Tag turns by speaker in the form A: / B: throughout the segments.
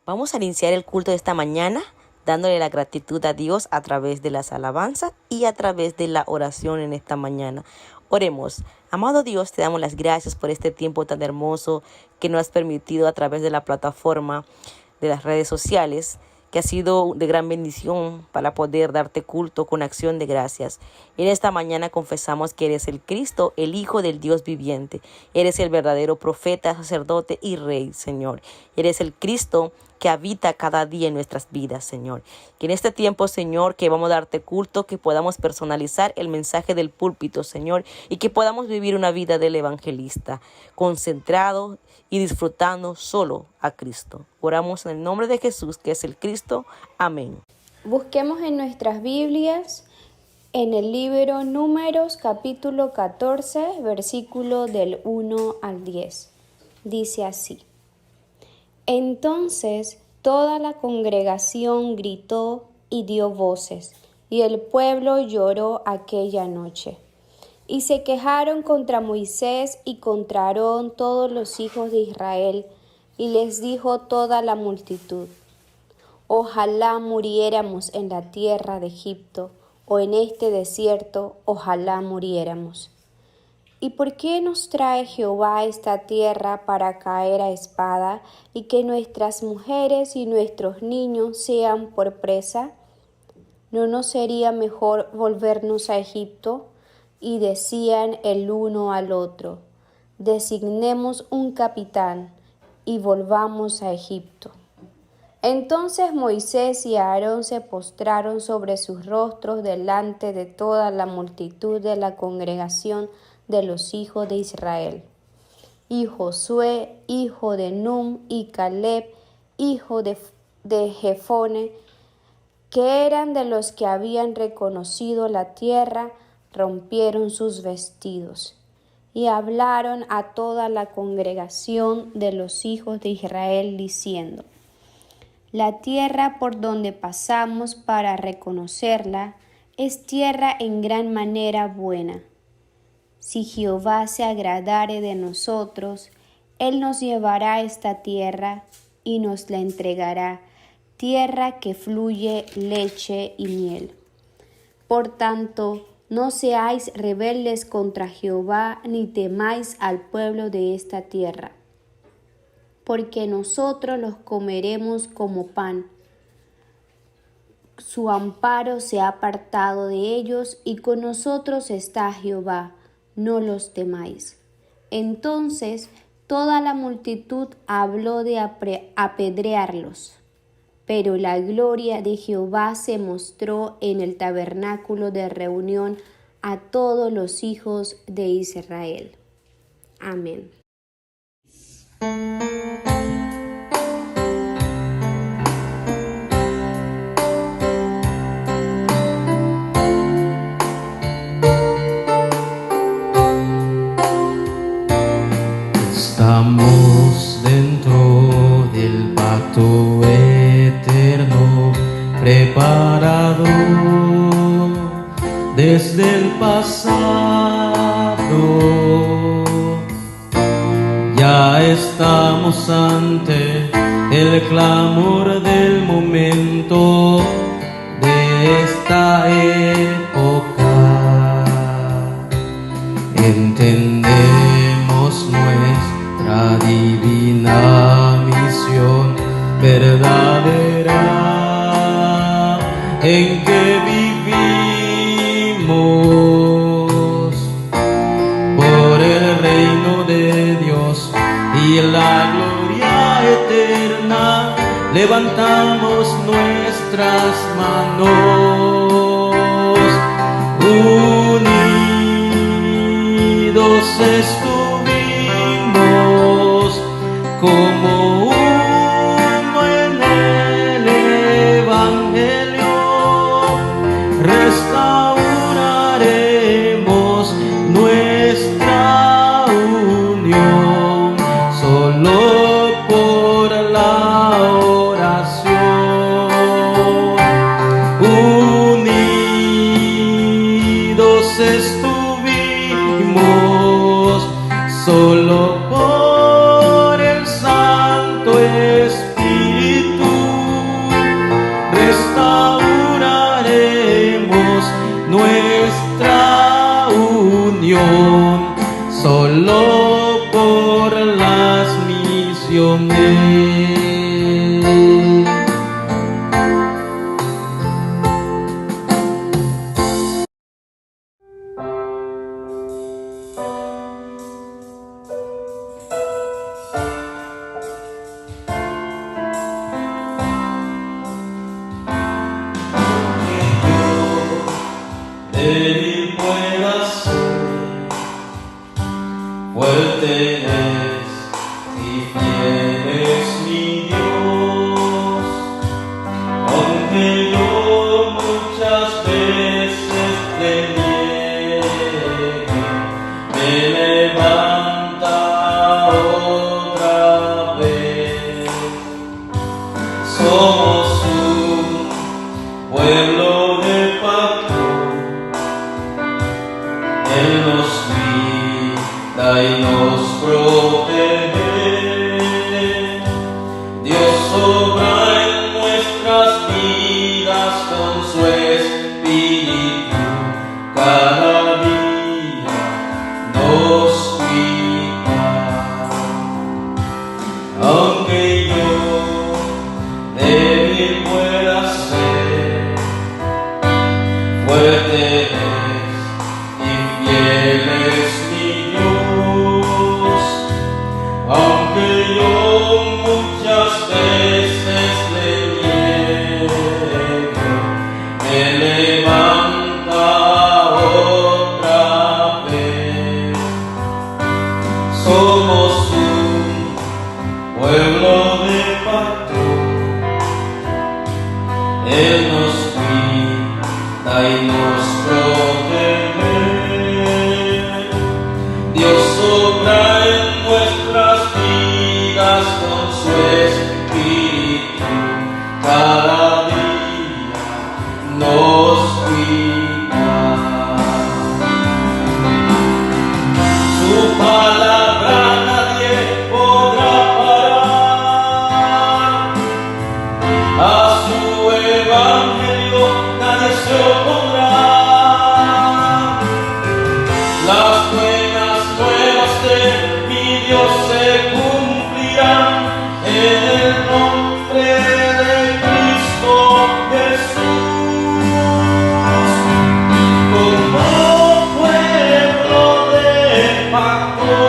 A: Vamos a iniciar el culto de esta mañana dándole la gratitud a Dios a través de las alabanzas y a través de la oración en esta mañana. Oremos. Amado Dios, te damos las gracias por este tiempo tan hermoso que nos has permitido a través de la plataforma de las redes sociales, que ha sido de gran bendición para poder darte culto con acción de gracias. En esta mañana confesamos que eres el Cristo, el Hijo del Dios viviente. Eres el verdadero profeta, sacerdote y rey, Señor. Eres el Cristo que habita cada día en nuestras vidas, Señor. Que en este tiempo, Señor, que vamos a darte culto, que podamos personalizar el mensaje del púlpito, Señor, y que podamos vivir una vida del evangelista, concentrado y disfrutando solo a Cristo. Oramos en el nombre de Jesús, que es el Cristo. Amén.
B: Busquemos en nuestras Biblias, en el libro Números, capítulo 14, versículo del 1 al 10. Dice así: Entonces toda la congregación gritó y dio voces, y el pueblo lloró aquella noche. Y se quejaron contra Moisés y contra Aarón todos los hijos de Israel, y les dijo toda la multitud: Ojalá muriéramos en la tierra de Egipto, o en este desierto, ojalá muriéramos. ¿Y por qué nos trae Jehová a esta tierra para caer a espada, y que nuestras mujeres y nuestros niños sean por presa? ¿No nos sería mejor volvernos a Egipto? Y decían el uno al otro: Designemos un capitán, y volvamos a Egipto. Entonces Moisés y Aarón se postraron sobre sus rostros delante de toda la multitud de la congregación de los hijos de Israel. Y Josué, hijo de Num, y Caleb, hijo de Jefone, que eran de los que habían reconocido la tierra, rompieron sus vestidos y hablaron a toda la congregación de los hijos de Israel, diciendo: La tierra por donde pasamos para reconocerla es tierra en gran manera buena. Si Jehová se agradare de nosotros, Él nos llevará a esta tierra y nos la entregará, tierra que fluye leche y miel. Por tanto, no seáis rebeldes contra Jehová, ni temáis al pueblo de esta tierra, porque nosotros los comeremos como pan. Su amparo se ha apartado de ellos, y con nosotros está Jehová, no los temáis. Entonces toda la multitud habló de apedrearlos. Pero la gloria de Jehová se mostró en el tabernáculo de reunión a todos los hijos de Israel. Amén.
C: Estamos dentro del pacto eterno, preparado desde el pasado. Ya estamos ante el clamor del momento de esta época. Entendemos nuestra divina misión verdadera en que vivimos por el reino de Dios y la gloria eterna. Levantamos nuestras manos, unidos estuvimos como uno en el Evangelio. Restauraremos nuestra unión solo por la oración. Unidos estuvimos solo por el Santo escondí. Débil pueda ser, fuerte es y fiel es mi Dios, aunque yo muchas veces le niegue, me levanta otra vez. Somos un pueblo de pacto, Él nos cuida y nos protege. Dios obra en nuestras vidas con su espíritu. Cada día nos cuida. Aunque yo débil pueda ser, fuerte es y fiel es mi Dios, aunque yo muchas veces le niegue, me levanta otra vez. Somos un pueblo de pacto, Él nos cuida y nos protege. Dios obra en nuestras vidas con su espíritu. Cada día nos cuida. Su palabra nadie podrá parar. A su evangelio nadie se opondrá. Las buenas nuevas de mi Dios se cumplirán en el nombre de Cristo Jesús. Como pueblo de pacto,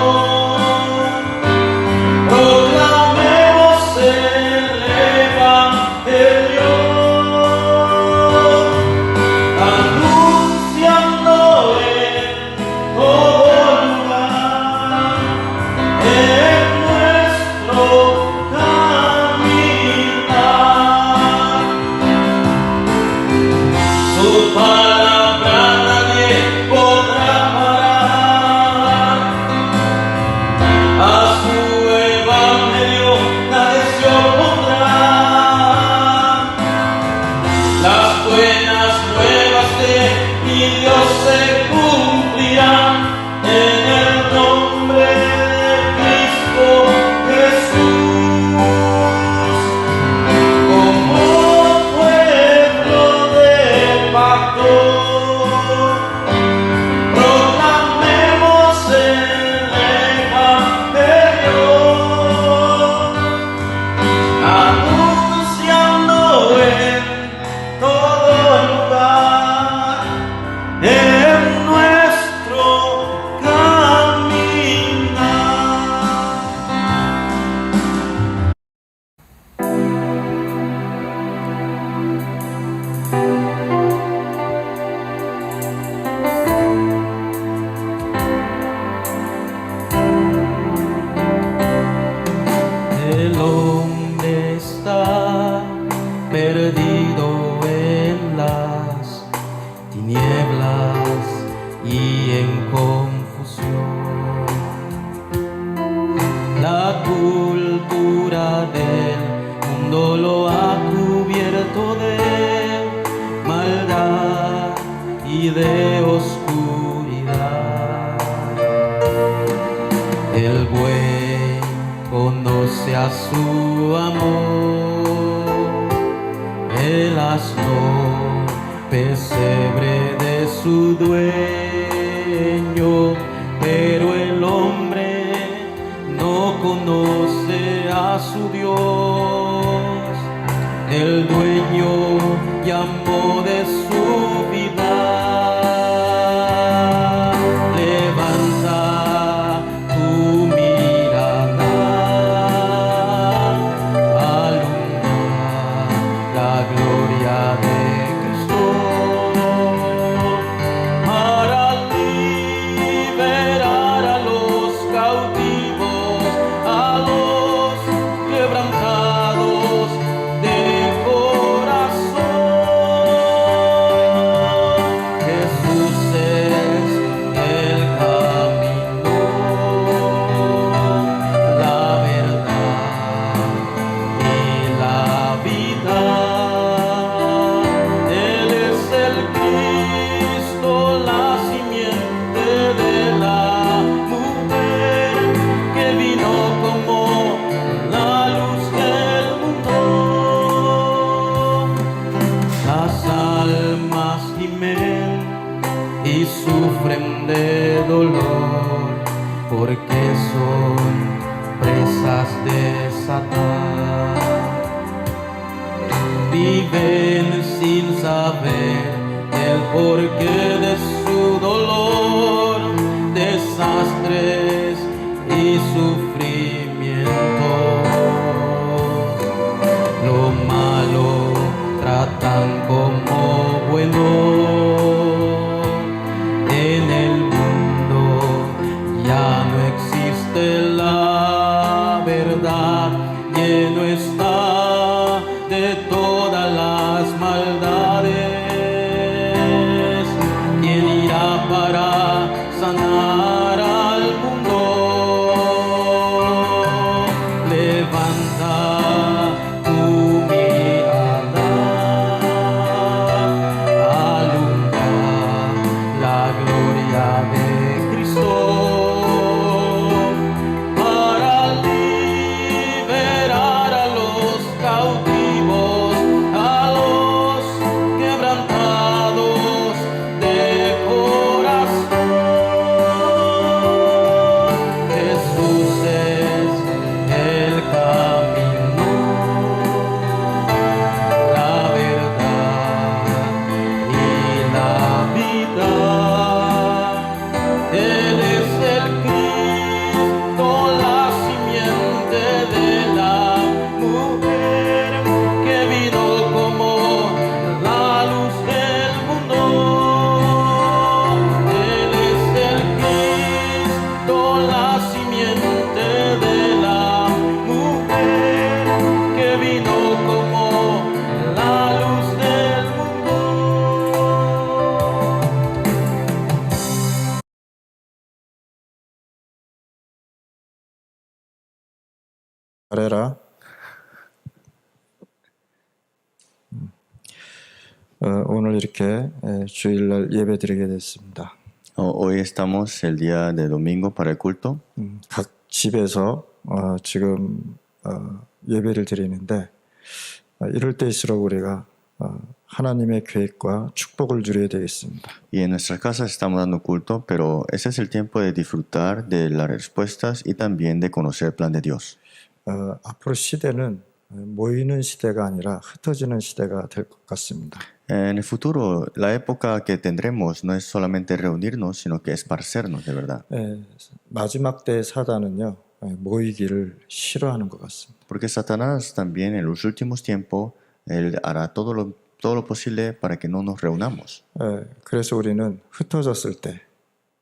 C: proclamemos el evangelio, anunciando en todo lugar en nuestro caminar. Su palabra nadie podrá parar. A su evangelio nadie se opondrá. Las buenas nuevas de mi Dios se cumplirán en el nombre de Cristo Jesús. Como pueblo de pacto, proclamemos el evangelio, anunciando en todo lugar en nuestro caminar. El hombre está perdido en las tinieblas y en confusión. La cultura del mundo lo ha cubierto de maldad y de oscuridad. El buey conoce a su amor, el asno pesebre de su dueño, pero el hombre no conoce a
D: garras de Satán. Viven sin saber el porqué de su dolor, desastres y sufrimientos. Lo malo tratan como bueno. En el mundo ya no existe la verdad, lleno está de todas las maldades. ¿Quién irá para sanar al mundo? Levanta tu mirada, alumbra la gloria de Cristo para liberar a los cautivos, a los quebrantados de corazón. Jesús es el camino, la verdad y la vida. Él es el Cristo, la simiente de la mujer que vino como la luz del mundo. Él es el Cristo, la simiente de la mujer que vino como la luz del mundo.
E: 잘해라. 오늘 이렇게 주일날 예배드리게 됐습니다.
F: Hoy estamos el día de domingo para el culto.
E: 각 집에서 지금 예배를 드리는데 이럴 때일수록 우리가 하나님의 계획과 축복을 누려야 되겠습니다.
F: Y en nuestras casas estamos dando culto, pero ese es el tiempo de disfrutar de las respuestas y también de conocer el plan de Dios.
E: 앞으로 시대는 모이는 시대가 아니라 흩어지는 시대가 될 것 같습니다.
F: En el futuro, la época que tendremos no es solamente reunirnos, sino que esparcernos de verdad.
E: 마지막 때의 사단은요 모이기를 싫어하는 것 같습니다.
F: Porque Satanás también en los últimos tiempos, él hará todo lo posible para que no nos reunamos.
E: 그래서 우리는 흩어졌을 때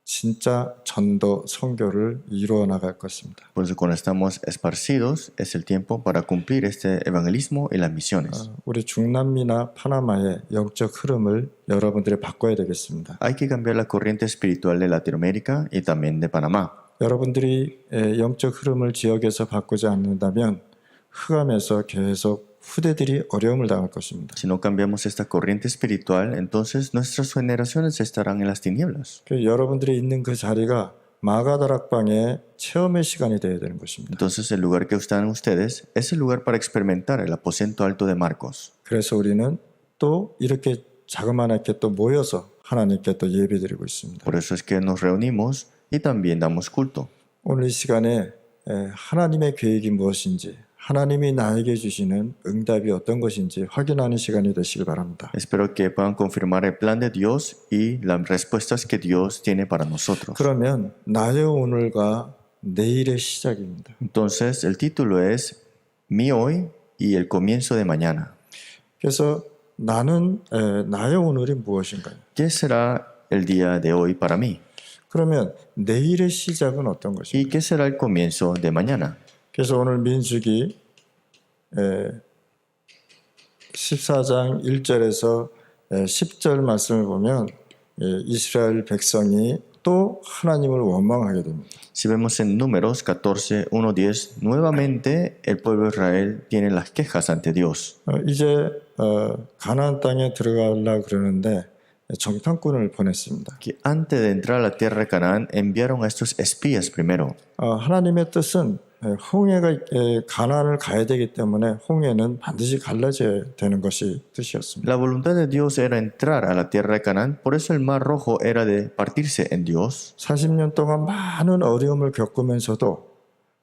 E: 진짜 전도 선교를 이루어 나갈 것입니다.
F: Por eso cuando estamos esparcidos es el tiempo para cumplir este evangelismo y las misiones.
E: 우리 중남미나 파나마의 영적 흐름을 여러분들이 바꿔야 되겠습니다.
F: Hay que cambiar la corriente espiritual de Latinoamérica y también de Panamá.
E: 여러분들이 영적 흐름을 지역에서 바꾸지 않는다면 흑암에서 계속 후대들이 어려움을 당할 것입니다.
F: Si no cambiamos esta corriente espiritual, entonces nuestras generaciones estarán en las tinieblas.
E: 여러분들이 있는 그 자리가 마가다락방의 체험의 시간이 되어야 되는 것입니다.
F: Entonces el lugar que están ustedes es el lugar para experimentar el aposento alto de Marcos.
E: 그래서 우리는 또 이렇게 자그마하게 또 모여서 하나님께 또 예배드리고 있습니다.
F: Por eso es que nos reunimos y también damos culto.
E: 오늘 이 시간에 하나님의 계획이 무엇인지 하나님이 나에게 주시는 응답이 어떤 것인지 확인하는 시간이 되시길 바랍니다.
F: Espero que puedan confirmar el plan de Dios y las respuestas que Dios tiene para nosotros.
E: 그러면 나의 오늘과 내일의 시작입니다.
F: Entonces el título es Mi hoy y el comienzo de mañana.
E: 그래서 나는 나의 오늘이 무엇인가요?
F: ¿Qué será el día de hoy para mí?
E: 그러면 내일의 시작은 어떤
F: ¿Y
E: 것입니까?
F: qué será el comienzo de mañana?
E: 그래서 오늘 민수기 14장 1절에서 10절 말씀을 보면 이스라엘 백성이 또 하나님을 원망하게 됩니다.
F: Si vemos en Números 14, 1, 10, nuevamente el pueblo de Israel tiene las quejas ante Dios.
E: 이제 가나안 땅에 들어가려고 그러는데 정탐꾼을 보냈습니다.
F: Que antes de entrar a la tierra de Canaán enviaron a estos espías primero.
E: 하나님의 뜻은 홍해가 가나안을 가야 되기 때문에 홍해는 반드시 갈라져야 되는 것이 뜻이었습니다.
F: La voluntad de Dios era entrar a la tierra de Canaán, por eso el mar rojo era de partirse en Dios.
E: 40년 동안 많은 어려움을 겪으면서도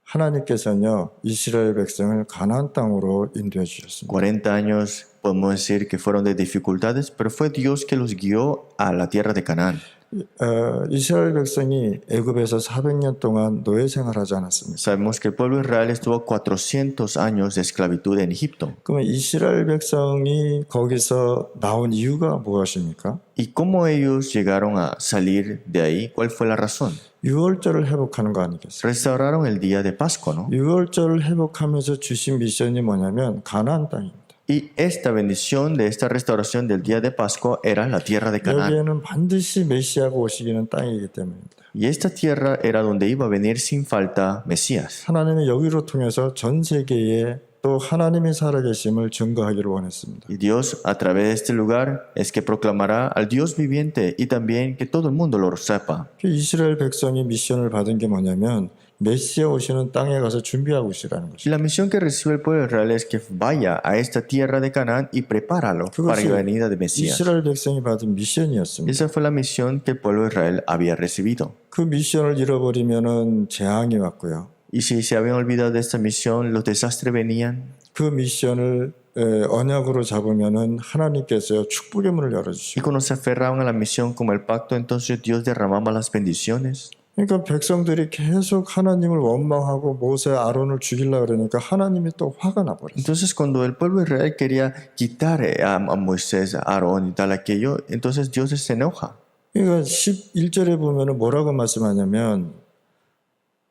E: 하나님께서는요 이스라엘 백성을 가나안 땅으로 인도해 주셨습니다.
F: 40 años podemos decir que fueron de dificultades, pero fue Dios que los guió a la tierra de Canaán.
E: 이스라엘 백성이 애굽에서 400년 동안 노예 생활하지 않았습니까?
F: Sabemos que el pueblo de Israel estuvo 400 años de esclavitud en Egipto.
E: 그러면 이스라엘 백성이 거기서 나온 이유가 무엇입니까?
F: ¿Y cómo ellos llegaron a salir de ahí? ¿Cuál fue la razón?
E: 유월절을 회복하는 거 아니겠어요?
F: Restauraron el día de Pascua, ¿no?
E: 유월절을 회복하면서 주신 미션이 뭐냐면 가나안 땅입니다.
F: Y esta bendición de esta restauración del día de Pascua era la tierra de Canaán.
E: 여기에는 반드시 메시아가 오시기는 땅이기 때문입니다.
F: Y esta tierra era donde iba a venir sin falta Mesías.
E: 하나님의 여기로 통해서 전 세계에 또 하나님이 살아계심을 증거하기를 원했습니다.
F: Y Dios, a través de este lugar, es que proclamará al Dios viviente y también que todo el mundo lo sepa.
E: 이스라엘 백성이 미션을 받은 게 뭐냐면 메시아 오시는 땅에 가서 준비하고 있으라는
F: Y
E: 것입니다.
F: la misión que recibe el pueblo de Israel es que vaya a esta tierra de Canaán y prepáralo para
E: 그것이
F: la venida de Mesías.
E: 이스라엘 백성이 받은 미션이었습니다.
F: Esa fue la misión que el pueblo de Israel había recibido.
E: 그 미션을 잃어버리면은 재앙이 왔고요.
F: Y si se habían olvidado de esta misión, los desastres venían.
E: 그 미션을 언약으로 잡으면은 하나님께서 축복의 문을
F: Y
E: 열어주시고,
F: cuando se aferraban a la misión como el pacto, entonces Dios derramaba las bendiciones.
E: 그러니까 백성들이 계속 하나님을 원망하고 모세 아론을 죽이려고 그러니까 하나님이 또 화가 나버렸어요.
F: Entonces cuando el pueblo de Israel quería quitar a Moisés, a Aarón y tal aquello, entonces Dios se enoja.
E: 그러니까 11절에 보면은 뭐라고 말씀하냐면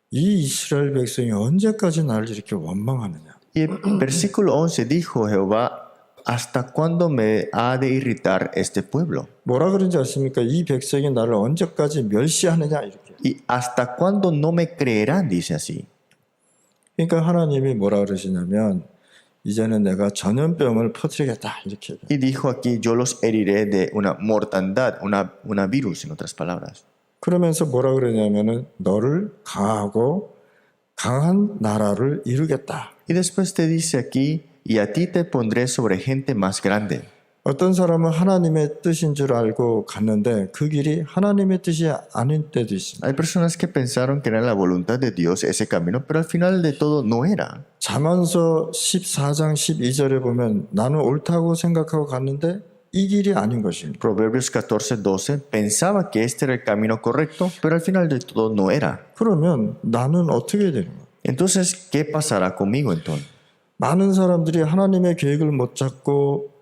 E: 이 이스라엘 백성이 언제까지 나를 이렇게 원망하느냐.
F: Y el versículo 11 dijo Jehová, ¿hasta cuándo me ha de irritar este pueblo?
E: 뭐라 그런지 아십니까? 이 백성이 나를 언제까지 멸시하느냐 이렇게.
F: ¿Y hasta cuándo no me creerán? Dice así.
E: 그러니까 하나님이 뭐라 그러시냐면 이제는 내가 전염병을 퍼뜨리겠다 이렇게.
F: Y dijo aquí, yo los heriré de una mortandad, una virus en otras palabras.
E: 그러면서 뭐라 그러냐면은 너를 강하고 강한 나라를 이루겠다.
F: Y después te dice aquí, y a ti te pondré sobre gente más grande.
E: 어떤 사람은 하나님의 뜻인 줄 알고 갔는데 그 길이 하나님의 뜻이 아닌 때도 있습니다.
F: Hay personas que pensaron que era la voluntad de Dios ese camino, pero al final de todo no era.
E: 잠언서 14장 12절에 보면 나는 옳다고 생각하고 갔는데 이 길이 아닌 것입니다.
F: Proverbios 14:12 pensaba que este era el camino correcto, pero al final de todo no era.
E: 그러면 나는 어떻게 되는 거예요?
F: Entonces, ¿qué pasará conmigo entonces?
E: 많은 사람들이 하나님의 계획을 못 잡고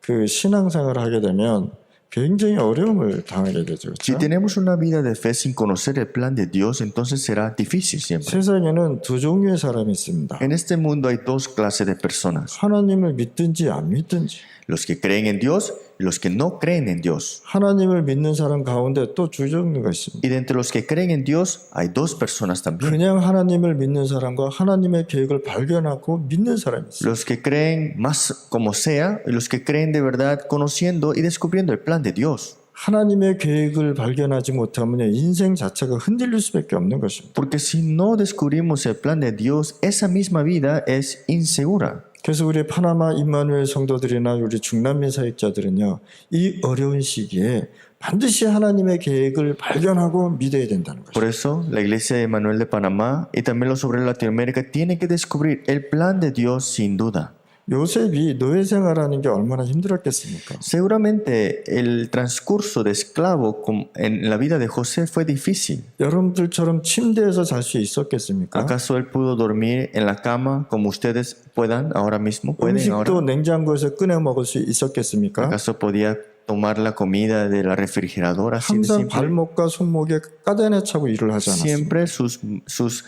E: 그 신앙생활을 하게 되면 굉장히 어려움을 당하게 되죠.
F: Si
E: 그렇죠?
F: tenemos una vida de fe sin conocer el plan de Dios, entonces será difícil siempre.
E: 세상에는 두 종류의 사람이 있습니다.
F: En este mundo hay dos clases de personas,
E: 하나님을 믿든지 안 믿든지.
F: los que creen en Dios y los que no creen en Dios.
E: 하나님을 믿는 사람 가운데 또 두 종류가 있습니다.
F: Y de entre los que creen en Dios hay dos personas también.
E: 그냥 하나님을 믿는 사람과 하나님의 계획을 발견하고 믿는 사람이 있어요.
F: Los que creen más como sea y los que creen de verdad conociendo y descubriendo el plan de Dios.
E: 하나님의 계획을 발견하지 못하면 인생 자체가 흔들릴 수밖에 없는 것입니다.
F: Porque si no descubrimos el plan de Dios, esa misma vida es insegura.
E: 그래서 우리 파나마 임마누엘 성도들이나 우리 중남미 사역자들은요, 이 어려운 시기에 반드시 하나님의 계획을 발견하고 믿어야 된다는
F: Por
E: 것입니다.
F: eso, la iglesia de Manuel de Panamá y también los obreros de Latinoamérica tienen que descubrir el plan de Dios sin duda.
E: 요셉이 노예 생활하는 게 얼마나 힘들었겠습니까?
F: Seguramente el transcurso de esclavo en la vida de José fue difícil.
E: 여러분들처럼 침대에서 잘 수 있었겠습니까?
F: ¿Acaso él pudo dormir en la cama como ustedes puedan ahora mismo? ¿Pueden
E: 음식도
F: ahora?
E: 냉장고에서 꺼내 먹을 수 있었겠습니까?
F: ¿Acaso podía tomar la comida de la refrigeradora así de
E: 항상
F: simple?
E: 발목과 손목에 까다내 차고 일을 하지 않았습니까?
F: Siempre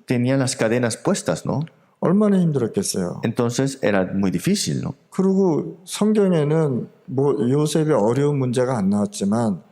F: tenían las cadenas puestas, ¿no?
E: 얼마나 힘들었겠어요.
F: Entonces era muy difícil, ¿no?
E: 그리고 성경에는 뭐 요셉의 어려운 문제가 안 나왔지만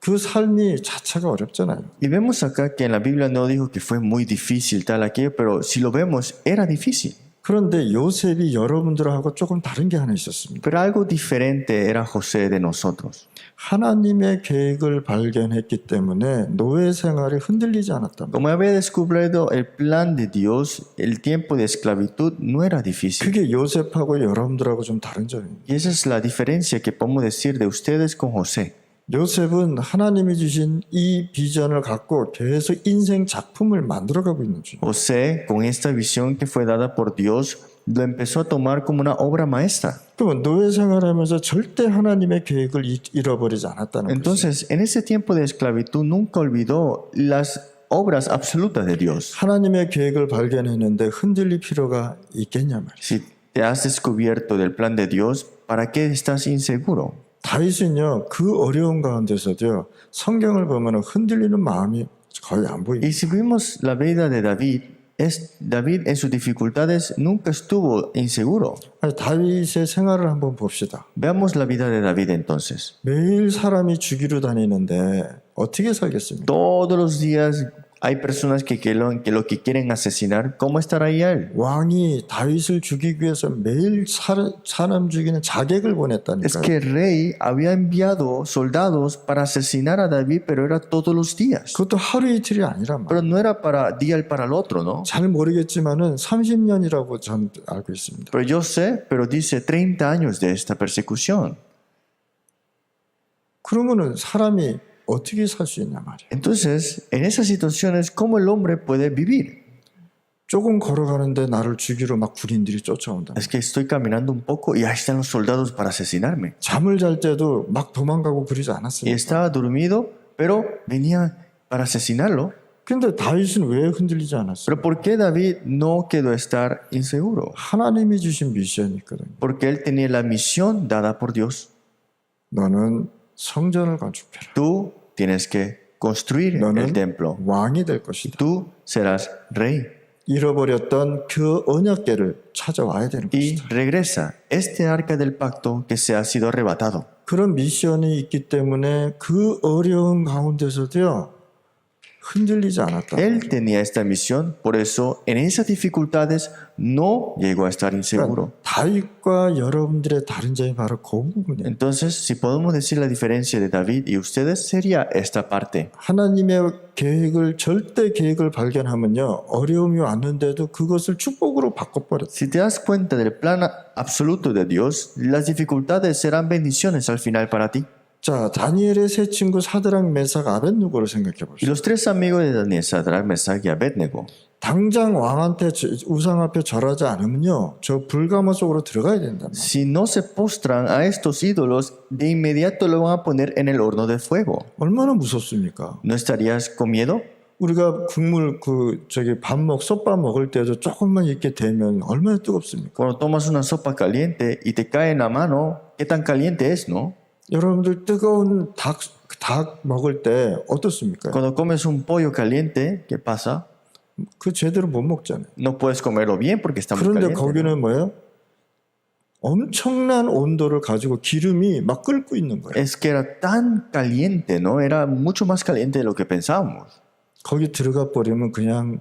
E: 그 삶이 자체가 어렵잖아요.
F: Y vemos acá que en la Biblia no dijo que fue muy difícil tal aquello, pero si lo vemos era difícil.
E: 그런데 요셉이 여러분들하고 조금 다른 게 하나 있었습니다.
F: Pero algo diferente era José de nosotros.
E: 하나님의 계획을 발견했기 때문에 노예 생활이 흔들리지 않았답니다.
F: Como había descubierto el plan de Dios, el tiempo de esclavitud no era difícil.
E: 그게 요셉하고 여러분들하고 좀 다른 점입니다.
F: Y esa es la diferencia que podemos decir de ustedes con José.
E: 요셉은 하나님이 주신 이 비전을 갖고 계속 인생 작품을 만들어가고 있는 중.
F: José, con esta visión que fue dada por Dios, lo empezó a tomar como una obra maestra.
E: 그러면 노예 생활하면서 절대 하나님의 계획을 잃어버리지 않았다는 거죠.
F: Entonces, en ese tiempo de esclavitud nunca olvidó las obras absolutas de Dios.
E: 하나님의 계획을 발견했는데 흔들릴 필요가 있겠냐 말이에요.
F: Si te has descubierto del plan de Dios, ¿para qué estás inseguro?
E: 다윗은요 그 어려운 가운데서도요 성경을 보면 흔들리는 마음이 거의 안 보입니다.
F: Y si vimos la vida de David, David en sus dificultades nunca estuvo inseguro.
E: 아니, 다윗의 생활을 한번 봅시다.
F: Veamos la vida de David entonces.
E: 매일 사람이 죽이러 다니는데 어떻게 살겠습니까?
F: Todos los días hay personas que lo que quieren asesinar. ¿Cómo estará ahí él?
E: 왕이 다윗을 죽이기 위해서 매일 사람 죽이는 자객을
F: Es
E: 보냈다니까요.
F: que el rey había enviado soldados para asesinar a David, pero era todos los días.
E: 그것도 하루 이틀이 아니란 말이에요.
F: Pero no era para día para el otro, ¿no?
E: 잘 모르겠지만은 30년이라고 전 알고 있습니다.
F: Pero yo sé, pero dice 30 años de esta persecución.
E: 그러면은 사람이 어떻게 살 수 있냐 말이에요.
F: Entonces, en esas situaciones, ¿cómo el hombre puede vivir?
E: 조금 걸어가는데 나를 죽이러 막 군인들이 쫓아온다.
F: Es que estoy caminando un poco y ahí están los soldados para asesinarme.
E: 잠을 잘 때도 막 도망가고 그러지
F: Y
E: 않았습니까?
F: estaba dormido, pero venía para asesinarlo.
E: 근데 다윗은 왜 흔들리지 않았어요?
F: Pero ¿por qué David no quedó a estar inseguro?
E: 하나님이 주신 미션이 있거든요.
F: Porque él tenía la misión dada por Dios.
E: 너는 성전을 건축해라.
F: Tú tienes que construir el
E: 너는
F: templo.
E: 왕이 될 것이다.
F: Tú serás rey.
E: 잃어버렸던 그 언약궤를 찾아와야 되는
F: Y
E: 것이다.
F: regresa este arca del pacto que se ha sido arrebatado.
E: 그런 미션이 있기 때문에 그 어려운 가운데서도요. 흔들리지 않았다.
F: Él tenía esta misión, por eso en esas dificultades no llegó a estar inseguro.
E: 다윗과 여러분들의 다른 점이 바로 그 부분이에요.
F: Entonces, si podemos decir la diferencia de David y ustedes, sería esta parte.
E: 하나님의 계획을 절대 계획을 발견하면요. 어려움이 왔는데도 그것을 축복으로 바꿔버렸어요.
F: Si te das cuenta del plan absoluto de Dios, las dificultades serán bendiciones al final para ti.
E: 자, 다니엘의 세 친구 사드락, 메삭, 아벳누고를 생각해
F: Y
E: 봅시다.
F: los tres amigos de Daniel, Sadrach, Mesach y Abednego,
E: 당장 왕한테 우상 앞에 절하지 않으면요. 저 불가마 속으로 들어가야 된단 말이에요.
F: si no se postran a estos ídolos, de inmediato lo van a poner en el horno de fuego.
E: 얼마나 무섭습니까?
F: ¿No estarías con miedo?
E: 우리가 국물 솥밥 먹을 때도 조금만 이렇게 되면 얼마나 뜨겁습니까?
F: Cuando tomas una sopa caliente y te cae en la mano, ¿qué tan caliente es, no?
E: 여러분들 뜨거운 닭 먹을 때 어떻습니까?
F: Cuando comes un pollo caliente, ¿qué pasa?
E: 그 제대로 못 먹잖아요.
F: No puedes comerlo bien porque está muy
E: 그런데
F: caliente.
E: 거기는 뭐예요? 엄청난 온도를 가지고 기름이 막 끓고 있는 거예요.
F: Es que era tan caliente, ¿no? Era mucho más caliente de lo que pensábamos.
E: 거기 들어가 버리면 그냥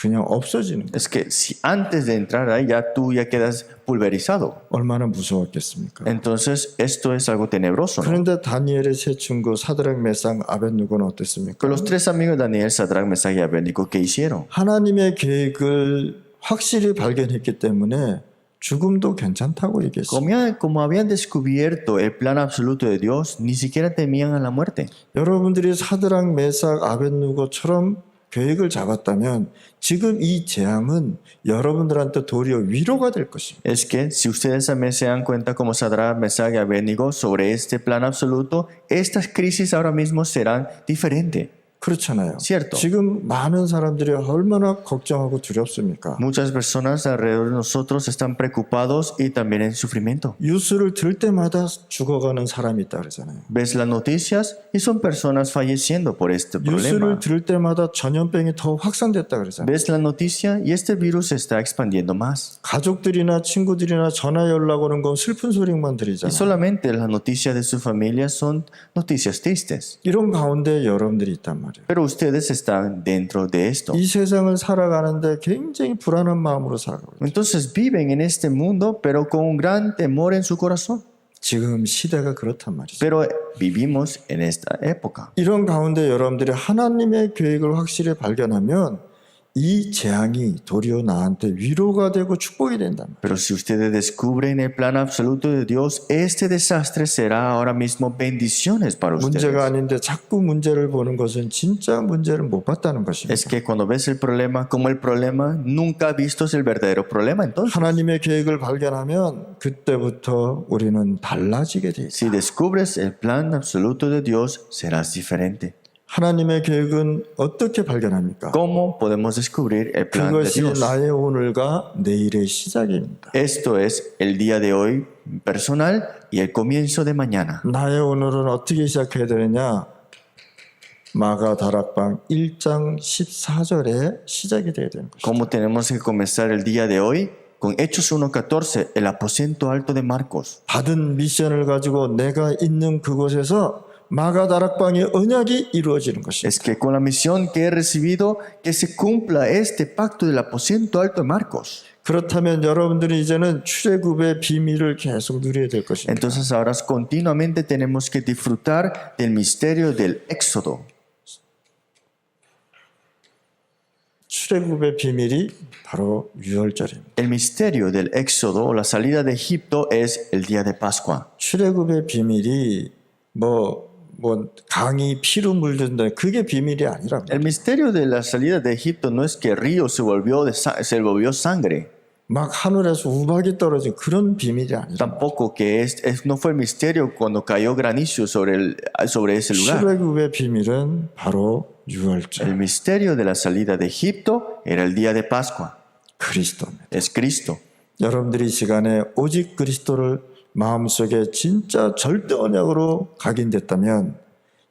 E: 없어지는 거예요.
F: Es que si antes de entrar ahí tú ya quedas pulverizado.
E: 얼마나 무서웠겠습니까?
F: Entonces esto es algo tenebroso, ¿no?
E: 그런데 다니엘의 세 친구 사드락, 메삭, 아벳누고는 어땠습니까?
F: Pero los tres amigos de Daniel, Sadrach, Mesach y Abednego, ¿qué hicieron?
E: 하나님의 계획을 확실히 발견했기 때문에 죽음도 괜찮다고 얘기했어요.
F: Como habían descubierto el plan absoluto de Dios, ni siquiera temían a la muerte.
E: 여러분들이 사드락, 메삭, 아벳누고처럼 계획을 잡았다면 지금 이 재앙은 여러분들한테 도리어 위로가 될 것입니다.
F: Es que si ustedes también se dan cuenta como Sadrach, Mesach y Abednego sobre este plan absoluto, estas crisis ahora mismo serán diferentes.
E: 그렇잖아요.
F: Cierto.
E: 지금 많은 사람들이 얼마나 걱정하고 두렵습니까?
F: Muchas personas alrededor de nosotros están preocupados y también en sufrimiento.
E: 뉴스를 들 때마다 죽어가는 사람이 있다 그러잖아요.
F: Ves las noticias y son personas falleciendo por este
E: 뉴스를
F: problema.
E: 들을 때마다 전염병이 더 확산됐다 그러잖아요.
F: Ves la noticia y este virus se está expandiendo más.
E: 가족들이나 친구들이나 전화 연락 오는 건 슬픈 소리만
F: Y
E: 들리잖아요.
F: solamente las noticias de su familia son noticias tristes.
E: 이런 가운데 여러분들이 있단 말이에요.
F: Pero ustedes están dentro de esto.
E: 이 세상을 살아가는데 굉장히 불안한 마음으로 살아가고 있어요.
F: Entonces viven en este mundo, pero con un gran temor en su corazón.
E: 지금 시대가 그렇단 말이죠.
F: Pero vivimos en esta época.
E: 이런 가운데 여러분들이 하나님의 계획을 확실히 발견하면 이 재앙이 도리어 나한테 위로가 되고 축복이 된다.
F: Pero si ustedes descubren el plan absoluto de Dios, este desastre será ahora mismo bendiciones para
E: 문제가
F: ustedes.
E: 아닌데 자꾸 문제를 보는 것은 진짜 문제를 못 봤다는 것입니다.
F: Es que cuando ves el problema como el problema, nunca vistos el verdadero problema. Entonces,
E: 하나님의 계획을 발견하면 그때부터 우리는 달라지게 돼 있다.
F: si descubres el plan absoluto de Dios, serás diferente.
E: 하나님의 계획은 어떻게 발견합니까?
F: ¿Cómo podemos descubrir el plan de
E: 그것이
F: Dios?
E: 나의 오늘과 내일의 시작입니다.
F: Esto es el día de hoy personal y el comienzo de mañana.
E: 나의 오늘은 어떻게 시작해야 되느냐? 마가 다락방 1장 14절에 시작이 돼야 되는 것입니다.
F: ¿Cómo tenemos que comenzar el día de hoy? Con Hechos 1.14, el aposento alto de Marcos.
E: 받은 미션을 가지고 내가 있는 그곳에서 마가 다락방의 언약이 이루어지는 것입니다.
F: Es que con la misión que he recibido, que se cumpla este pacto del aposento alto de Marcos.
E: 그렇다면 여러분들이 이제는 출애굽의 비밀을 계속 누려야 될 것입니다.
F: Entonces ahora continuamente tenemos que disfrutar del misterio del Éxodo.
E: 출애굽의 비밀이 바로 유월절입니다.
F: El misterio del Éxodo o la salida de Egipto es el día de Pascua.
E: 출애굽의 비밀이 뭐 강이 피로 물든다 그게 비밀이 아니라
F: El misterio de la salida de Egipto no es que el río se volvió sangre.
E: 막 하늘에서 우박이 떨어진 그런 비밀이 아니라
F: Tampoco que no fue el misterio cuando cayó granizo sobre ese lugar.
E: 출애굽의 비밀은 바로 유월절
F: El misterio de la salida de Egipto era el día de Pascua.
E: 그리스도입니다.
F: Es Cristo.
E: 여러분들이 이 시간에 오직 그리스도를 마음속에 진짜 절대 언약으로 각인됐다면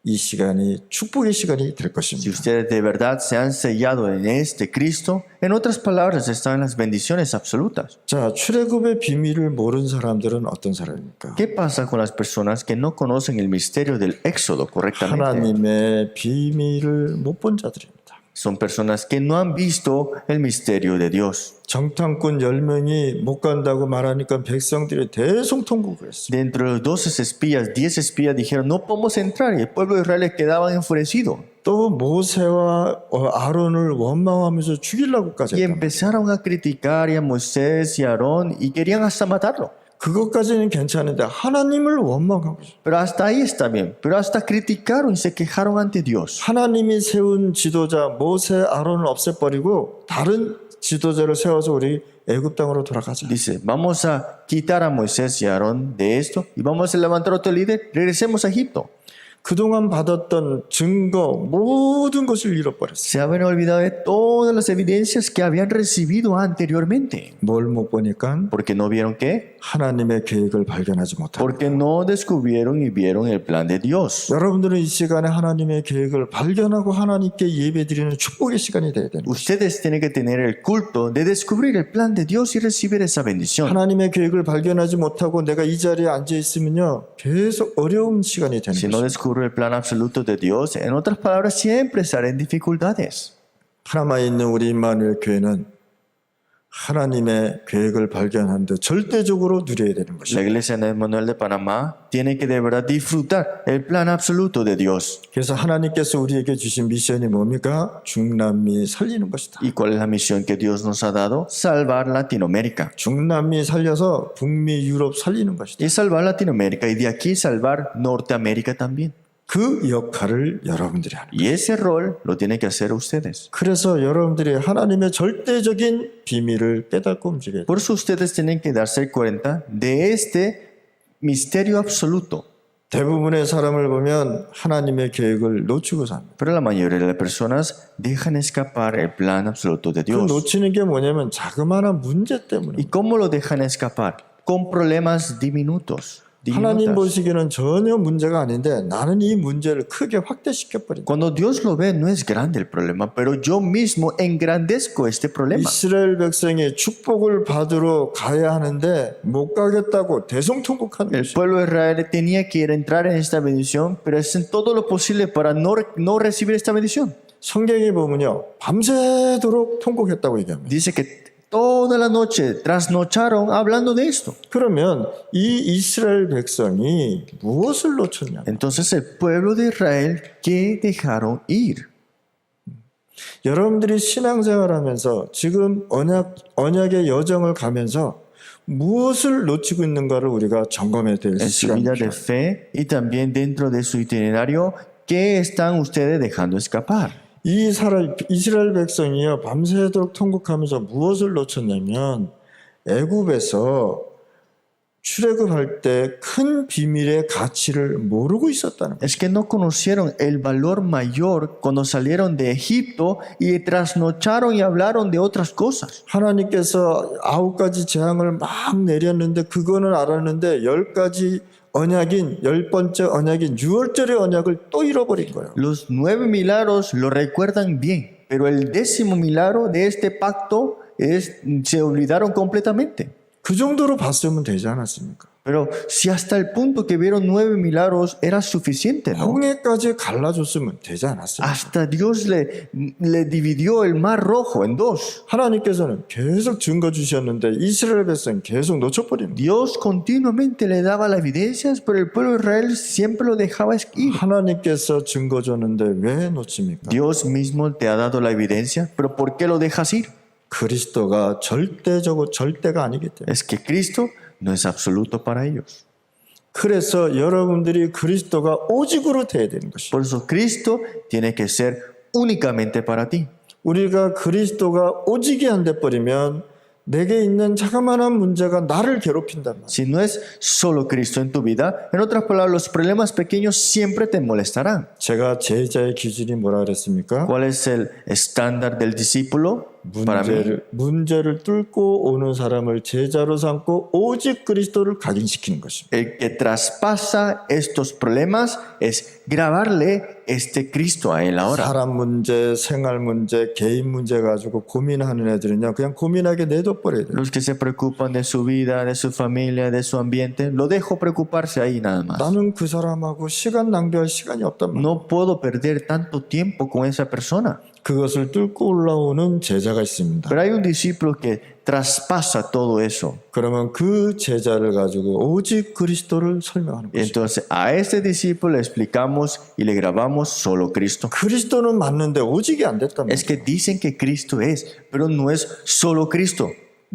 E: 이 시간이 축복의 시간이 될
F: Si
E: 것입니다.
F: ustedes de verdad se han sellado en este Cristo, en otras palabras están las bendiciones absolutas.
E: 자, 출애굽의 비밀을 모르는 사람들은 어떤 사람입니까?
F: ¿Qué pasa con las personas que no conocen el misterio del Éxodo correctamente?
E: 하나님의 비밀을 못 본 자들입니다.
F: Son personas que no han visto el misterio de Dios.
E: 정탐꾼 10명이 못 간다고 말하니까 백성들이 대성통곡을 했어요.
F: Dentro de los 12 espías, 10 espías dijeron, no podemos entrar, y el pueblo de Israel quedaba enfurecido.
E: 또 모세와 아론을 원망하면서 죽이려고까지
F: Y
E: 했다.
F: empezaron a criticar a Moisés y a Aarón y querían hasta matarlo.
E: 그것까지는 괜찮은데 하나님을 원망하고 있어요.
F: Pero hasta ahí está bien. Pero hasta criticaron y se quejaron ante Dios.
E: 하나님이 세운 지도자 모세 아론을 없애버리고 다른 지도자를 세워서 우리 애굽 땅으로 돌아가자.
F: Dice, vamos a quitar a Moisés y a Aarón de esto y vamos a levantar otro líder, regresemos a Egipto.
E: 그동안 받았던 증거 모든 것을 잃어버렸어요.
F: Se habían olvidado de todas las evidencias que habían recibido anteriormente.
E: 뭘 못 보니까
F: Porque no vieron qué?
E: 하나님의 계획을 발견하지 못하고.
F: Porque no descubrieron y vieron el plan de Dios.
E: 여러분들은 이 시간에 하나님의 계획을 발견하고 하나님께 예배드리는 축복의 시간이 돼야 되는 거예요.
F: Ustedes tienen que tener el culto de descubrir el plan de Dios y recibir esa bendición.
E: 하나님의 계획을 발견하지 못하고 내가 이 자리에 앉아 있으면요 계속 어려운 시간이 되는
F: Si no
E: 거죠.
F: descubro el plan absoluto de Dios, en otras palabras, siempre estaré en dificultades.
E: 하나만 있는 우리 임마누엘 교회는 하나님의 계획을 발견하는데 절대적으로 누려야 되는
F: La
E: 것입니다.
F: iglesia de Manuel de Panamá tiene que de verdad disfrutar el plan absoluto de Dios.
E: 그래서 하나님께서 우리에게 주신 미션이 뭡니까? 중남미 살리는 것이다.
F: ¿Y cuál es la misión que Dios nos ha dado? Salvar Latinoamérica.
E: 중남미 살려서 북미 유럽 살리는 것이다.
F: Y salvar Latinoamérica y de aquí salvar Norteamérica también.
E: 그 역할을 여러분들이 하는 거예요.
F: Y ese rol lo tienen que hacer ustedes.
E: 그래서 여러분들이 하나님의 절대적인 비밀을 깨닫고 움직여야 돼요.
F: Por eso ustedes tienen que darse cuenta de este misterio absoluto.
E: 대부분의 사람을 보면 하나님의 계획을 놓치고 삽니다.
F: Pero la mayoría de las personas dejan escapar el plan absoluto de
E: 그
F: Dios.
E: 놓치는 게 뭐냐면 자그마한 문제 때문에.
F: ¿Y cómo lo dejan escapar? Con problemas diminutos.
E: 하나님
F: diminutas.
E: 보시기에는 전혀 문제가 아닌데 나는 이 문제를 크게 확대시켜 버린다.
F: Cuando Dios lo ve, no es grande el problema, pero yo mismo engrandezco este problema.
E: 이스라엘 백성이 축복을 받으러 가야 하는데 못 가겠다고 대성통곡하는
F: El
E: 것이.
F: pueblo de Israel tenía que entrar en esta bendición, pero hacen todo lo posible para no recibir esta bendición.
E: 성경에 보면요 밤새도록 통곡했다고 얘기합니다.
F: Dice que toda la noche trasnocharon hablando de esto.
E: 그러면 이 이스라엘 백성이 무엇을 놓쳤냐?
F: Entonces el pueblo de Israel, ¿qué dejaron ir?
E: 여러분들이 신앙생활하면서 지금 언약의 여정을 가면서 무엇을 놓치고 있는가를 우리가 점검해야 될
F: En su
E: 시간이
F: vida de
E: 필요합니다.
F: fe y también dentro de su itinerario, ¿qué están ustedes dejando escapar?
E: 이스라엘 백성이요 밤새도록 통곡하면서 무엇을 놓쳤냐면 애굽에서 출애굽할 때 큰 비밀의 가치를 모르고 있었다는 거예요.
F: Es que no conocieron el valor mayor cuando salieron de Egipto y trasnocharon y hablaron de otras cosas.
E: 하나님께서 9가지 재앙을 막 내렸는데 그거는 알았는데 10가지 언약인 10번째 언약인 6월절의 언약을 또 잃어버린 거예요.
F: Los 9 milagros lo recuerdan bien, pero el 10º milagro de este pacto se olvidaron completamente.
E: 그 정도로 봤으면 되지 않았습니까?
F: Pero si hasta el punto que vieron 9 milagros era suficiente, ¿no?
E: 홍해까지 갈라줬으면 되지 않았습니까?
F: Hasta Dios le dividió el mar rojo en dos.
E: 하나님께서는 계속 증거 주셨는데 이스라엘 백성 계속 놓쳐버리는 거예요.
F: Dios continuamente le daba las evidencias, pero el pueblo de Israel siempre lo dejaba ir.
E: 하나님께서 증거 줬는데 왜 놓칩니까?
F: Dios mismo te ha dado la evidencia, pero ¿por qué lo dejas ir?
E: 그리스도가 절대가 아니기 때문에.
F: Es que Cristo no es absoluto para ellos.
E: 그래서 여러분들이 그리스도가 오직으로 돼야 되는 것이죠.
F: Por eso Cristo tiene que ser únicamente para ti.
E: 우리가 그리스도가 오직이 안 돼 버리면 내게 있는 자그마한 문제가 나를 괴롭힌단 말이에요.
F: Si no es solo Cristo en tu vida, en otras palabras, los problemas pequeños siempre te molestarán.
E: 제가 제자의 기준이 뭐라 그랬습니까?
F: ¿Cuál es el estándar del discípulo? Para mí,
E: 문제를 뚫고 오는 사람을 제자로 삼고 오직 그리스도를 각인시키는 것입니다.
F: el que traspasa estos problemas es grabarle este Cristo a él ahora.
E: 사람 문제, 생활 문제, 개인 문제 가지고 고민하는 애들은요 그냥 고민하게 내둬버려야 돼요.
F: Los que se preocupan de su vida, de su familia, de su ambiente, lo dejo preocuparse ahí nada más.
E: 나는 그 사람하고 시간 낭비할 시간이 없단 말이에요.
F: No puedo perder tanto tiempo con esa persona.
E: 그것을 뚫고 올라오는 제자가 있습니다.
F: Pero hay un discípulo que traspasa todo eso.
E: 그러면 그 제자를 가지고 오직 그리스도를 설명하는
F: Y
E: 것입니다.
F: entonces a este discípulo le explicamos y le grabamos solo Cristo.
E: 그리스도는 맞는데 오직이 안 됐단
F: Es
E: 말이에요.
F: que dicen que Cristo es, pero no es solo Cristo.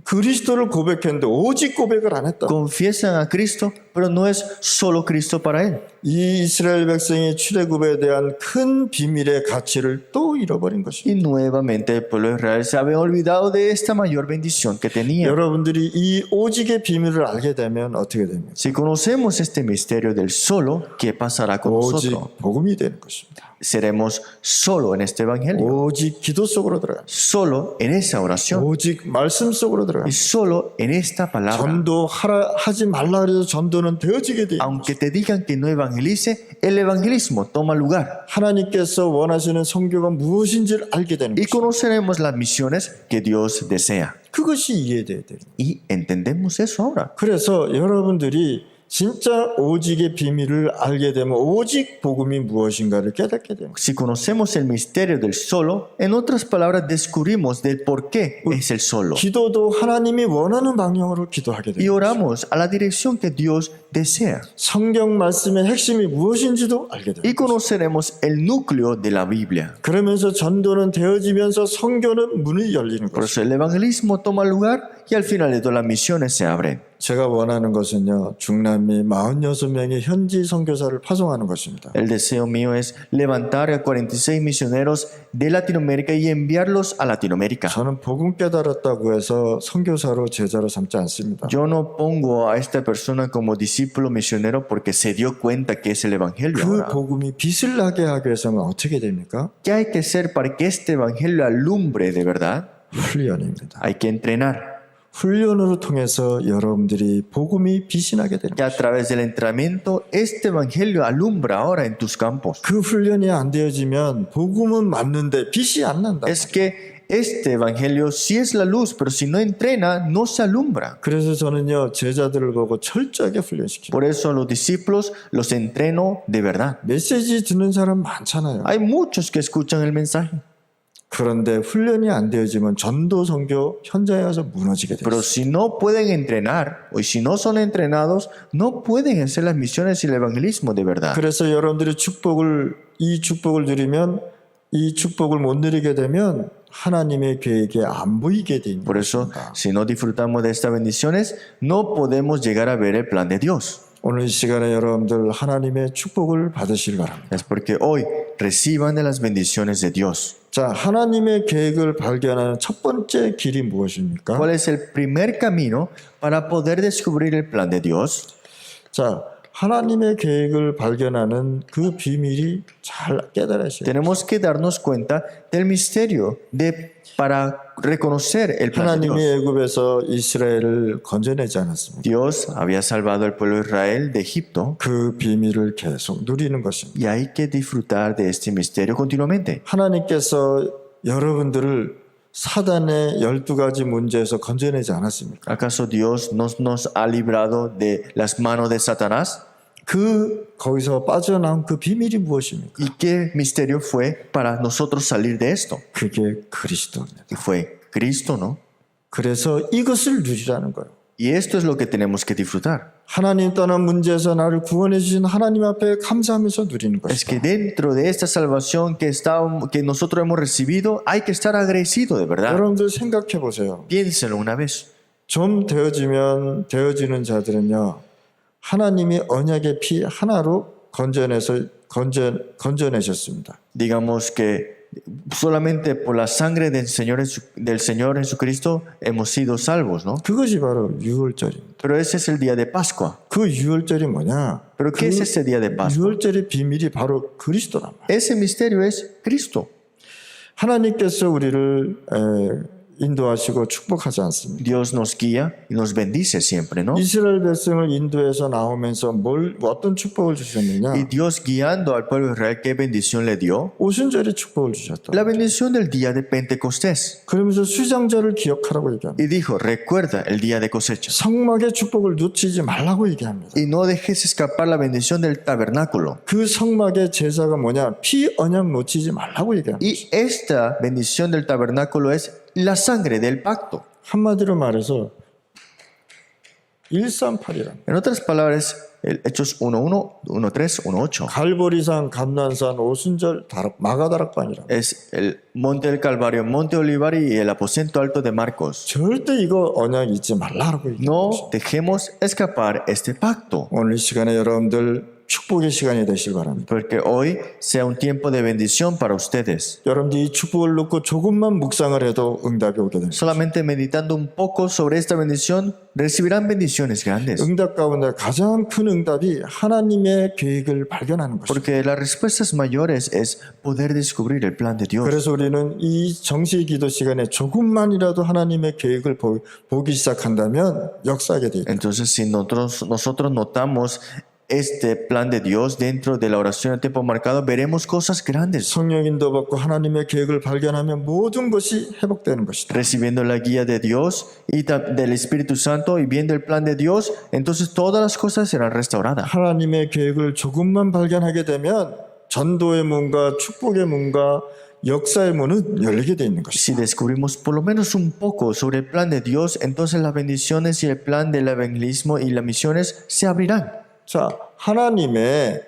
E: 그리스도를 고백했는데 오직 고백을 안 했다.
F: Confiesan a Cristo, pero no es solo Cristo para él.
E: 이 이스라엘 백성이 출애굽에 대한 큰 비밀의 가치를 또 잃어버린 것입니다.
F: Y nuevamente el pueblo de Israel se había olvidado de esta mayor bendición que tenía.
E: 여러분들이 이 오직의 비밀을 알게 되면 어떻게 됩니까?
F: Si conocemos este misterio del solo, ¿qué pasará con
E: 오직
F: nosotros?
E: 복음이 되는 것입니다.
F: Seremos solo en este evangelio,
E: 오직 기도 속으로 들어가.
F: solo en esa oración
E: 오직 말씀 속으로 들어가.
F: y solo en esta palabra.
E: 전도하지 말라 그래도 전도는 되어지게 돼.
F: Aunque te digan que no evangelice, el evangelismo toma lugar
E: 하나님께서 원하시는 선교가 무엇인지를 알게 되는
F: y
E: 것입니다.
F: conoceremos las misiones que Dios desea.
E: 그것이 이해돼야 돼요.
F: Y entendemos eso ahora.
E: 그래서 여러분들이 진짜 오직의 비밀을 알게 되면 오직 복음이 무엇인가를 깨닫게 됩니다.
F: Si conocemos el misterio del solo, en otras palabras descubrimos del por qué es el solo.
E: 기도도 하나님이 원하는 방향으로 기도하게
F: Y
E: 됩니다.
F: oramos a la dirección que Dios desea.
E: 성경 말씀의 핵심이 무엇인지도 알게
F: Y
E: 됩니다.
F: conoceremos el núcleo de la Biblia.
E: 그러면서 전도는 되어지면서 선교는 문이 열리는
F: Por
E: 것입니다.
F: eso el evangelismo toma lugar y al final de todas las misiones se abren.
E: 제가 원하는 것은요. 중남미 46명의 현지 선교사를 파송하는 것입니다.
F: El deseo mío es levantar a 46 misioneros de Latinoamérica y enviarlos a Latinoamérica.
E: 저는 복음 깨달았다고 해서 선교사로 제자로 삼지 않습니다.
F: Yo no pongo a esta persona como discípulo misionero porque se dio cuenta que es el evangelio
E: 그
F: ahora.
E: 복음이 빛을 나게 하기 위해서는 어떻게 됩니까?
F: ¿Qué hay que hacer para que este evangelio alumbre de verdad?
E: 훈련입니다.
F: Hay que entrenar.
E: 훈련으로 통해서 여러분들이 복음이 빛이 나게 되는
F: Que a
E: 것입니다.
F: través del entrenamiento este evangelio alumbra ahora en tus campos.
E: 그 훈련이 안 되어지면 복음은 맞는데 빛이 안 난다.
F: Es que este evangelio sí es la luz, pero si no entrena, no se alumbra.
E: 그래서 저는요 제자들을 보고 철저하게 훈련시킵니다.
F: Por eso a los discípulos los entreno de verdad.
E: 메시지 듣는 사람 많잖아요.
F: Hay muchos que escuchan el mensaje,
E: 그런데 훈련이 안 되어지면 전도 선교 현장에 가서 무너지게 돼요.
F: pero si no pueden entrenar o si no son entrenados, no pueden hacer las misiones y el evangelismo de verdad.
E: 그래서 여러분들이 이 축복을 누리면 이 축복을 못 누리게 되면 하나님의 계획에 안 보이게 되는
F: Por eso,
E: 것입니다.
F: si no disfrutamos de estas bendiciones, no podemos llegar a ver el plan de Dios.
E: 오늘 이 시간에 여러분들 하나님의 축복을 받으시기 바랍니다.
F: Es porque hoy reciban de las bendiciones de Dios.
E: 자, 하나님의 계획을 발견하는 첫 번째 길이 무엇입니까?
F: ¿Cuál es el primer camino para poder descubrir el plan de Dios?
E: 자, 하나님의 계획을 발견하는 그 비밀이 잘 깨달으셔야 돼요.
F: Tenemos que darnos cuenta del misterio para reconocer el plan de
E: 하나님이
F: Dios.
E: 애굽에서 이스라엘을 건져내지 않았습니다.
F: Dios había salvado al pueblo de Israel de Egipto
E: 그 비밀을 계속 누리는 것입니다.
F: y hay que disfrutar de este misterio continuamente.
E: 하나님께서 여러분들을 사단의 12가지 문제에서 건져내지 않았습니까?
F: ¿Acaso Dios nos ha librado de las manos de Satanás?
E: 거기서 빠져나온 그 비밀이 무엇입니까?
F: ¿Y qué misterio fue para nosotros salir de esto?
E: 그게 그리스도입니다.
F: Y fue Cristo, ¿no?
E: 그래서 이것을 누리라는 거예요.
F: Y esto es lo que tenemos que disfrutar.
E: 하나님 떠난 문제에서 나를 구원해 주신 하나님 앞에 감사하면서 누리는
F: Es que
E: 것이다.
F: dentro de esta salvación que nosotros hemos recibido, hay que estar agradecido de verdad.
E: 여러분들 생각해 보세요.
F: Piénsenlo una vez.
E: 좀 되어지는 자들은요, 하나님이 언약의 피 하나로 건져내셨습니다.
F: Digamos que solamente por la sangre del Señor Jesucristo hemos sido salvos, ¿no?
E: 그것이 바로 유월절입니다.
F: Pero ese es el día de Pascua.
E: 그 유월절이 뭐냐?
F: ¿Pero qué es ese día de Pascua?
E: 유월절의 비밀이 바로 그리스도란 말이에요.
F: Ese misterio es Cristo.
E: 하나님께서 우리를 인도하시고 축복하지 않습니다.
F: Dios nos guía y nos bendice siempre, ¿no?
E: 이스라엘 백성을 인도해서 나오면서 어떤 축복을 주셨느냐?
F: Y Dios guiando al pueblo de Israel, ¿qué bendición le dio?
E: 오순절의 축복을 주셨다.
F: La bendición del día de Pentecostés.
E: 그러면서 수장절을 기억하라고 얘기합니다.
F: Y dijo, recuerda el día de cosecha.
E: 성막의 축복을 놓치지 말라고 얘기합니다.
F: Y no dejes escapar la bendición del tabernáculo.
E: 그 성막의 제사가 뭐냐? 피 언약 놓치지 말라고 얘기합니다.
F: Y esta bendición del tabernáculo es la sangre del pacto.
E: 한마디로 말해서 138이란
F: En otras palabras, Hechos 1:1, 1:3, 1:8.
E: 갈보리산, 감난산, 오순절, 마가다락반이란
F: Es el monte del Calvario, monte Olivar y el aposento alto de Marcos.
E: 절대 이거 언약 잊지 말라고 얘기합니다.
F: No dejemos escapar este pacto.
E: 오늘 이 시간에 여러분들 축복의 시간이 되실 바랍니다.
F: Porque hoy sea un tiempo de bendición para ustedes.
E: 여러분들이 이 축복을 놓고 조금만 묵상을 해도 응답이 오게 됩니다.
F: Solamente meditando un poco sobre esta bendición, recibirán bendiciones grandes.
E: 응답 가운데 가장 큰 응답이 하나님의 계획을 발견하는 것입니다.
F: Porque las respuestas mayores es poder descubrir el plan de Dios.
E: 그래서 우리는 이 정시 기도 시간에 조금만이라도 하나님의 계획을 보기 시작한다면 역사하게 됩니다.
F: Entonces, si nosotros notamos este plan de Dios dentro de la oración a tiempo marcado, veremos cosas grandes.
E: 성령 인도 받고 하나님의 계획을 발견하면 모든 것이 회복되는 것이다.
F: Recibiendo la guía de Dios y del Espíritu Santo y viendo el plan de Dios, entonces todas las cosas serán restauradas.
E: 하나님의 계획을 조금만 발견하게 되면 전도의 문과 축복의 문과 역사의 문은 열리게 돼 있는 것이다.
F: Si descubrimos por lo menos un poco sobre el plan de Dios, entonces las bendiciones y el plan del evangelismo y las misiones se abrirán.
E: 자, 하나님의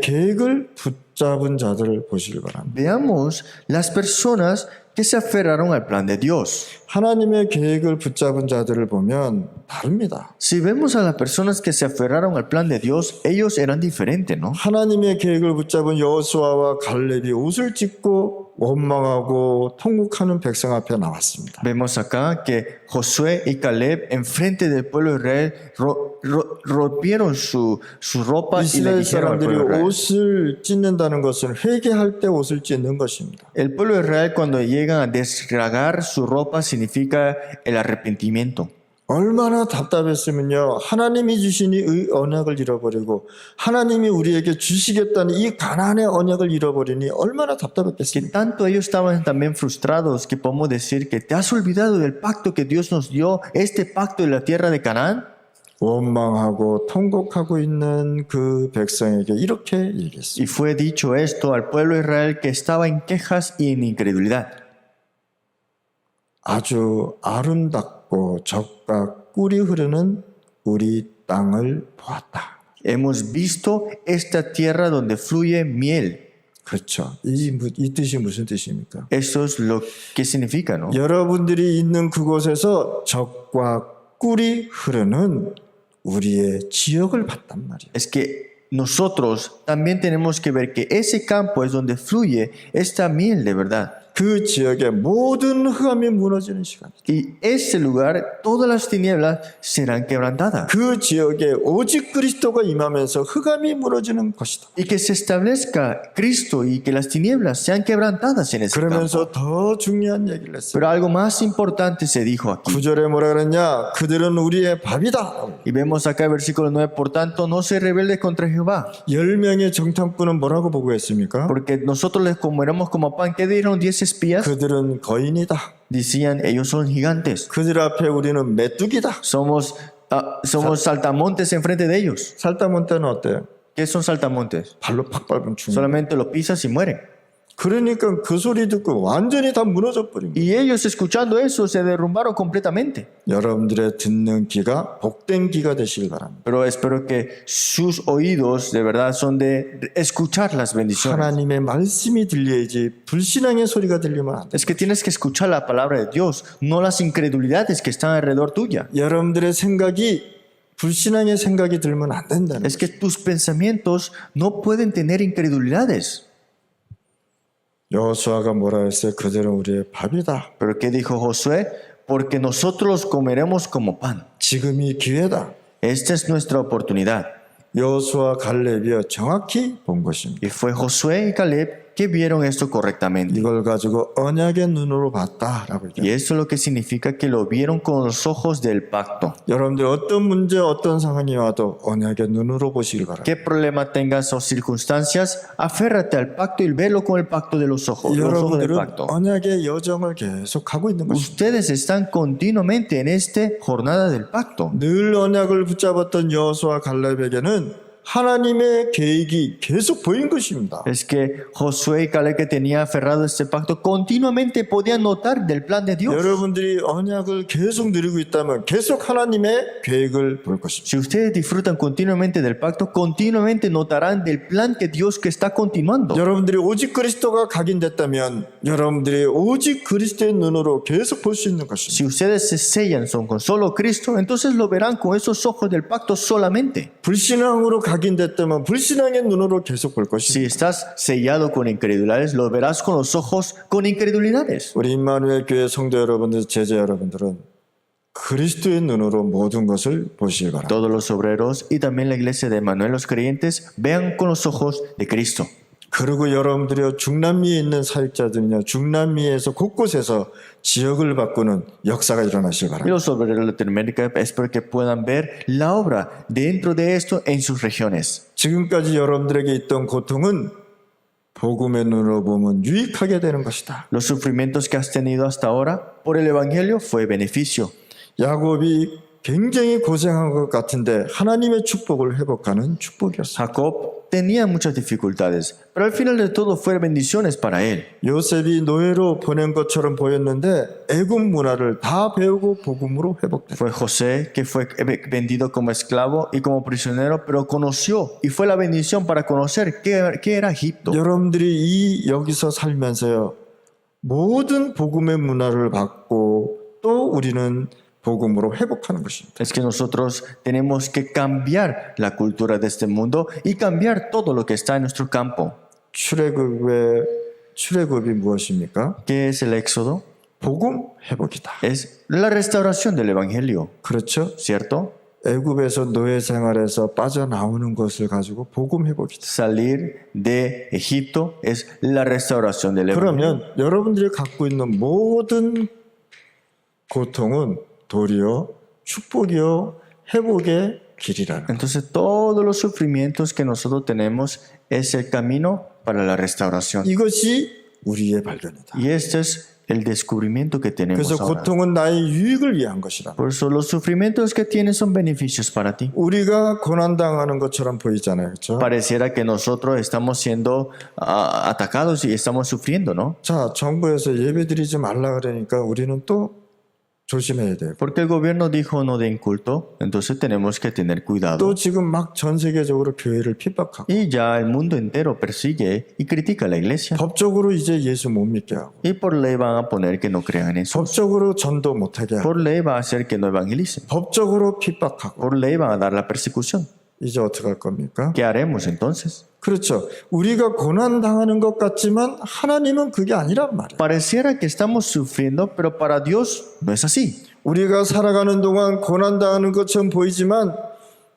E: 계획을 붙잡은 자들을 보시기 바랍니다.
F: Veamos las personas que se aferraron al plan de Dios.
E: 하나님의 계획을 붙잡은 자들을 보면 다릅니다.
F: Si vemos a las personas que se aferraron al plan de Dios, ellos eran diferentes, ¿no?
E: 하나님의 계획을 붙잡은 여호수아와 갈렙이 옷을 찢고 원망하고 통곡하는 백성 앞에 나왔습니다.
F: Vemos acá que Josué y Caleb enfrente del pueblo de Israel rompieron su ropa y le
E: 이스라엘
F: dijeron al
E: 사람들이
F: pueblo de Israel.
E: 옷을 찢는다는 것은 회개할 때 옷을 찢는 것입니다.
F: El pueblo de Israel cuando llegan a desgarrar su ropa significa el arrepentimiento.
E: 얼마나 답답했으면요. 하나님이 주신 이 언약을 잃어버리고 하나님이 우리에게 주시겠다는 이 가나안의 언약을 잃어버리니 얼마나
F: Que
E: 답답했겠습니까?
F: tanto ellos estaban también frustrados que podemos decir que te has olvidado del pacto que Dios nos dio, este pacto de la tierra de Canaán.
E: 원망하고 통곡하고 있는 그 백성에게 이렇게 얘기했습니다.
F: Y fue dicho esto al pueblo de Israel que estaba en quejas y en incredulidad.
E: 아주 아름답고 적과 꿀이 흐르는 우리 땅을 보았다.
F: Hemos visto esta tierra donde fluye miel.
E: 그렇죠. 이 뜻이 무슨 뜻입니까?
F: Eso es lo que significa, ¿no?
E: 여러분들이 있는 그곳에서 적과 꿀이 흐르는 우리의 지역을 봤단 말이에요.
F: Es que nosotros también tenemos que ver que ese campo es donde fluye esta miel de verdad.
E: 그 지역의 모든 흑암이 무너지는 시간.
F: Y ese lugar, todas las tinieblas serán quebrantadas.
E: 그 지역에 오직 그리스도가 임하면서 흑암이 무너지는 것이다.
F: Y que se establezca Cristo y que las tinieblas sean quebrantadas en ese campo.
E: 그러면서 더 중요한 얘기를 했어요.
F: Pero algo más importante se dijo aquí.
E: 9절에 뭐라 그랬냐? 그들은 우리의 밥이다.
F: Y vemos acá el versículo 9, por tanto, no se rebelde contra Jehová.
E: 10명의 정탐꾼은 뭐라고 보고했습니까?
F: Porque nosotros les comeremos como pan. ¿Qué dijeron 10 espías?
E: 그들은 거인이다.
F: Decían, ellos son gigantes.
E: 그들 앞에 우리는 메뚜기다.
F: Somos saltamontes enfrente de ellos.
E: 살다몬 때는 어때요?
F: ¿Qué son saltamontes?
E: 발로 팍 밟으면 죽는.
F: Solamente los pisas y mueren.
E: 그러니까 그 소리 듣고 완전히 다 무너져 버린 거예요.
F: Y ellos escuchando eso se derrumbaron completamente.
E: 여러분들의 듣는 귀가 복된 귀가 되시길 바랍니다.
F: Pero espero que sus oídos de verdad son de escuchar las bendiciones.
E: 하나님의 말씀이 들려야지 불신앙의 소리가 들리면 안 돼.
F: Es que tienes que escuchar la palabra de Dios, no las incredulidades que están alrededor tuya.
E: 여러분들의 생각이 불신앙의 생각이 들면 안 된다는
F: Es
E: 거예요.
F: que tus pensamientos no pueden tener incredulidades.
E: 여호수아가 뭐라 했어요? 그들은 우리의 밥이다.
F: Pero ¿qué dijo Josué? Porque nosotros los comeremos como pan.
E: 지금이 기회다.
F: Esta es nuestra oportunidad.
E: 여호수아 갈렙이요 정확히 본 것입니다.
F: Y fue Josué y Caleb que vieron esto correctamente.
E: 이걸 가지고 언약의 눈으로 봤다라고
F: Y
E: 얘기해요.
F: eso es lo que significa que lo vieron con los ojos del pacto.
E: 여러분들 어떤 문제 어떤 상황이 와도 언약의 눈으로 보시길 바랍니다.
F: ¿Qué problema tengas o circunstancias? Aférrate al pacto y velo con el pacto de los ojos del
E: 여러분들은
F: pacto.
E: 언약의 여정을 계속 하고 있는 것입니다.
F: Ustedes están continuamente en esta jornada del pacto.
E: 늘 언약을 붙잡았던 여호수아 갈렙에게는 하나님의 계획이 계속 보인 것입니다.
F: Es que Josué y Caleb que tenía aferrado a este pacto continuamente podían notar del plan de Dios.
E: 여러분들이 언약을 계속 누리고 있다면 계속 하나님의 계획을 볼 것입니다.
F: Si ustedes disfrutan continuamente del pacto, continuamente notarán del plan que Dios que está continuando.
E: 여러분들이 오직 그리스도가 각인됐다면 여러분들이 오직 그리스도의 눈으로 계속 볼 수 있는 것입니다.
F: Si ustedes se sellan son con solo Cristo, entonces lo verán con esos ojos del pacto solamente.
E: 불신앙으로 각인됐다면 불신앙의 눈으로 계속 볼
F: Si
E: 것입니다.
F: estás sellado con incredulidades, lo verás con los ojos con incredulidades.
E: 우리 임마누엘 교회 성도 여러분들, 제자 여러분들은 그리스도의 눈으로 모든 것을 보시기 바랍니다.
F: Todos los obreros y también la iglesia de Manuel, los creyentes, vean con los ojos de Cristo.
E: 그리고 여러분들이 중남미에 있는 사역자들은요, 중남미에서 곳곳에서 지역을 바꾸는 역사가 일어나시기
F: Y
E: 바랍니다.
F: los obreros de Latinoamérica, espero que puedan ver la obra dentro de esto en sus regiones.
E: 지금까지 여러분들에게 있던 고통은 복음의 눈으로 보면 유익하게 되는 것이다.
F: Los sufrimientos que has tenido hasta ahora por el Evangelio fue beneficio.
E: 야곱이 굉장히 고생한 것 같은데 하나님의 축복을 회복하는 축복이었어요.
F: Jacob tenía muchas dificultades, pero al final de todo fueron bendiciones para él.
E: 요셉이 노예로 보낸 것처럼 보였는데 애굽 문화를 다 배우고 복음으로 회복됐어요.
F: Fue José que fue vendido como esclavo y como prisionero, pero conoció y fue la bendición para conocer qué era Egipto.
E: 여러분들이 여기서 살면서요, 모든 복음의 문화를 받고 또 우리는 복음으로 회복하는 것입니다.
F: Es que nosotros tenemos que cambiar la cultura de este mundo y cambiar todo lo que está en nuestro campo.
E: 출애굽이 무엇입니까?
F: ¿Qué es el éxodo?
E: 복음 회복이다.
F: Es la restauración del Evangelio,
E: 그렇죠?
F: ¿cierto?
E: 애굽에서 노예 생활에서 빠져나오는 것을 가지고 복음 회복이다.
F: Salir de Egipto es la restauración del Evangelio.
E: 그러면 여러분들이 갖고 있는 모든 고통은 도리어 축복이요 회복의 길이라는.
F: Entonces todos los sufrimientos que nosotros tenemos es el camino para la restauración.
E: 이것이 우리의 발견이다.
F: Y este es el descubrimiento que tenemos
E: 그래서
F: ahora.
E: 고통은 나의 유익을 위한 것이다.
F: Por eso los sufrimientos que tienes son beneficios para ti.
E: 우리가 고난당하는 것처럼 보이잖아요. 그렇죠?
F: Pareciera que nosotros estamos siendo atacados y estamos sufriendo, ¿no?
E: 자, 정부에서 예배드리지 말라 그러니까 우리는 또 조심해야 돼요.
F: Porque el gobierno dijo no den culto, entonces tenemos que tener cuidado.
E: 또 지금 막 전 세계적으로 교회를 핍박하고
F: Y ya el mundo entero persigue y critica a la iglesia.
E: 법적으로 이제 예수 못 믿게 하고
F: Y por ley van a poner que no crean en eso.
E: 법적으로 전도 못하게 하고
F: Por ley va a hacer que no evangelicen.
E: 법적으로 핍박하고
F: Por ley van a dar la persecución.
E: 이제 어떻게 할 겁니까?
F: ¿Qué haremos entonces?
E: 그렇죠. 우리가 고난 당하는 것 같지만 하나님은 그게 아니란 말이에요.
F: Pareciera que estamos sufriendo, pero para Dios no es así.
E: 우리가 살아가는 동안 고난 당하는 것처럼 보이지만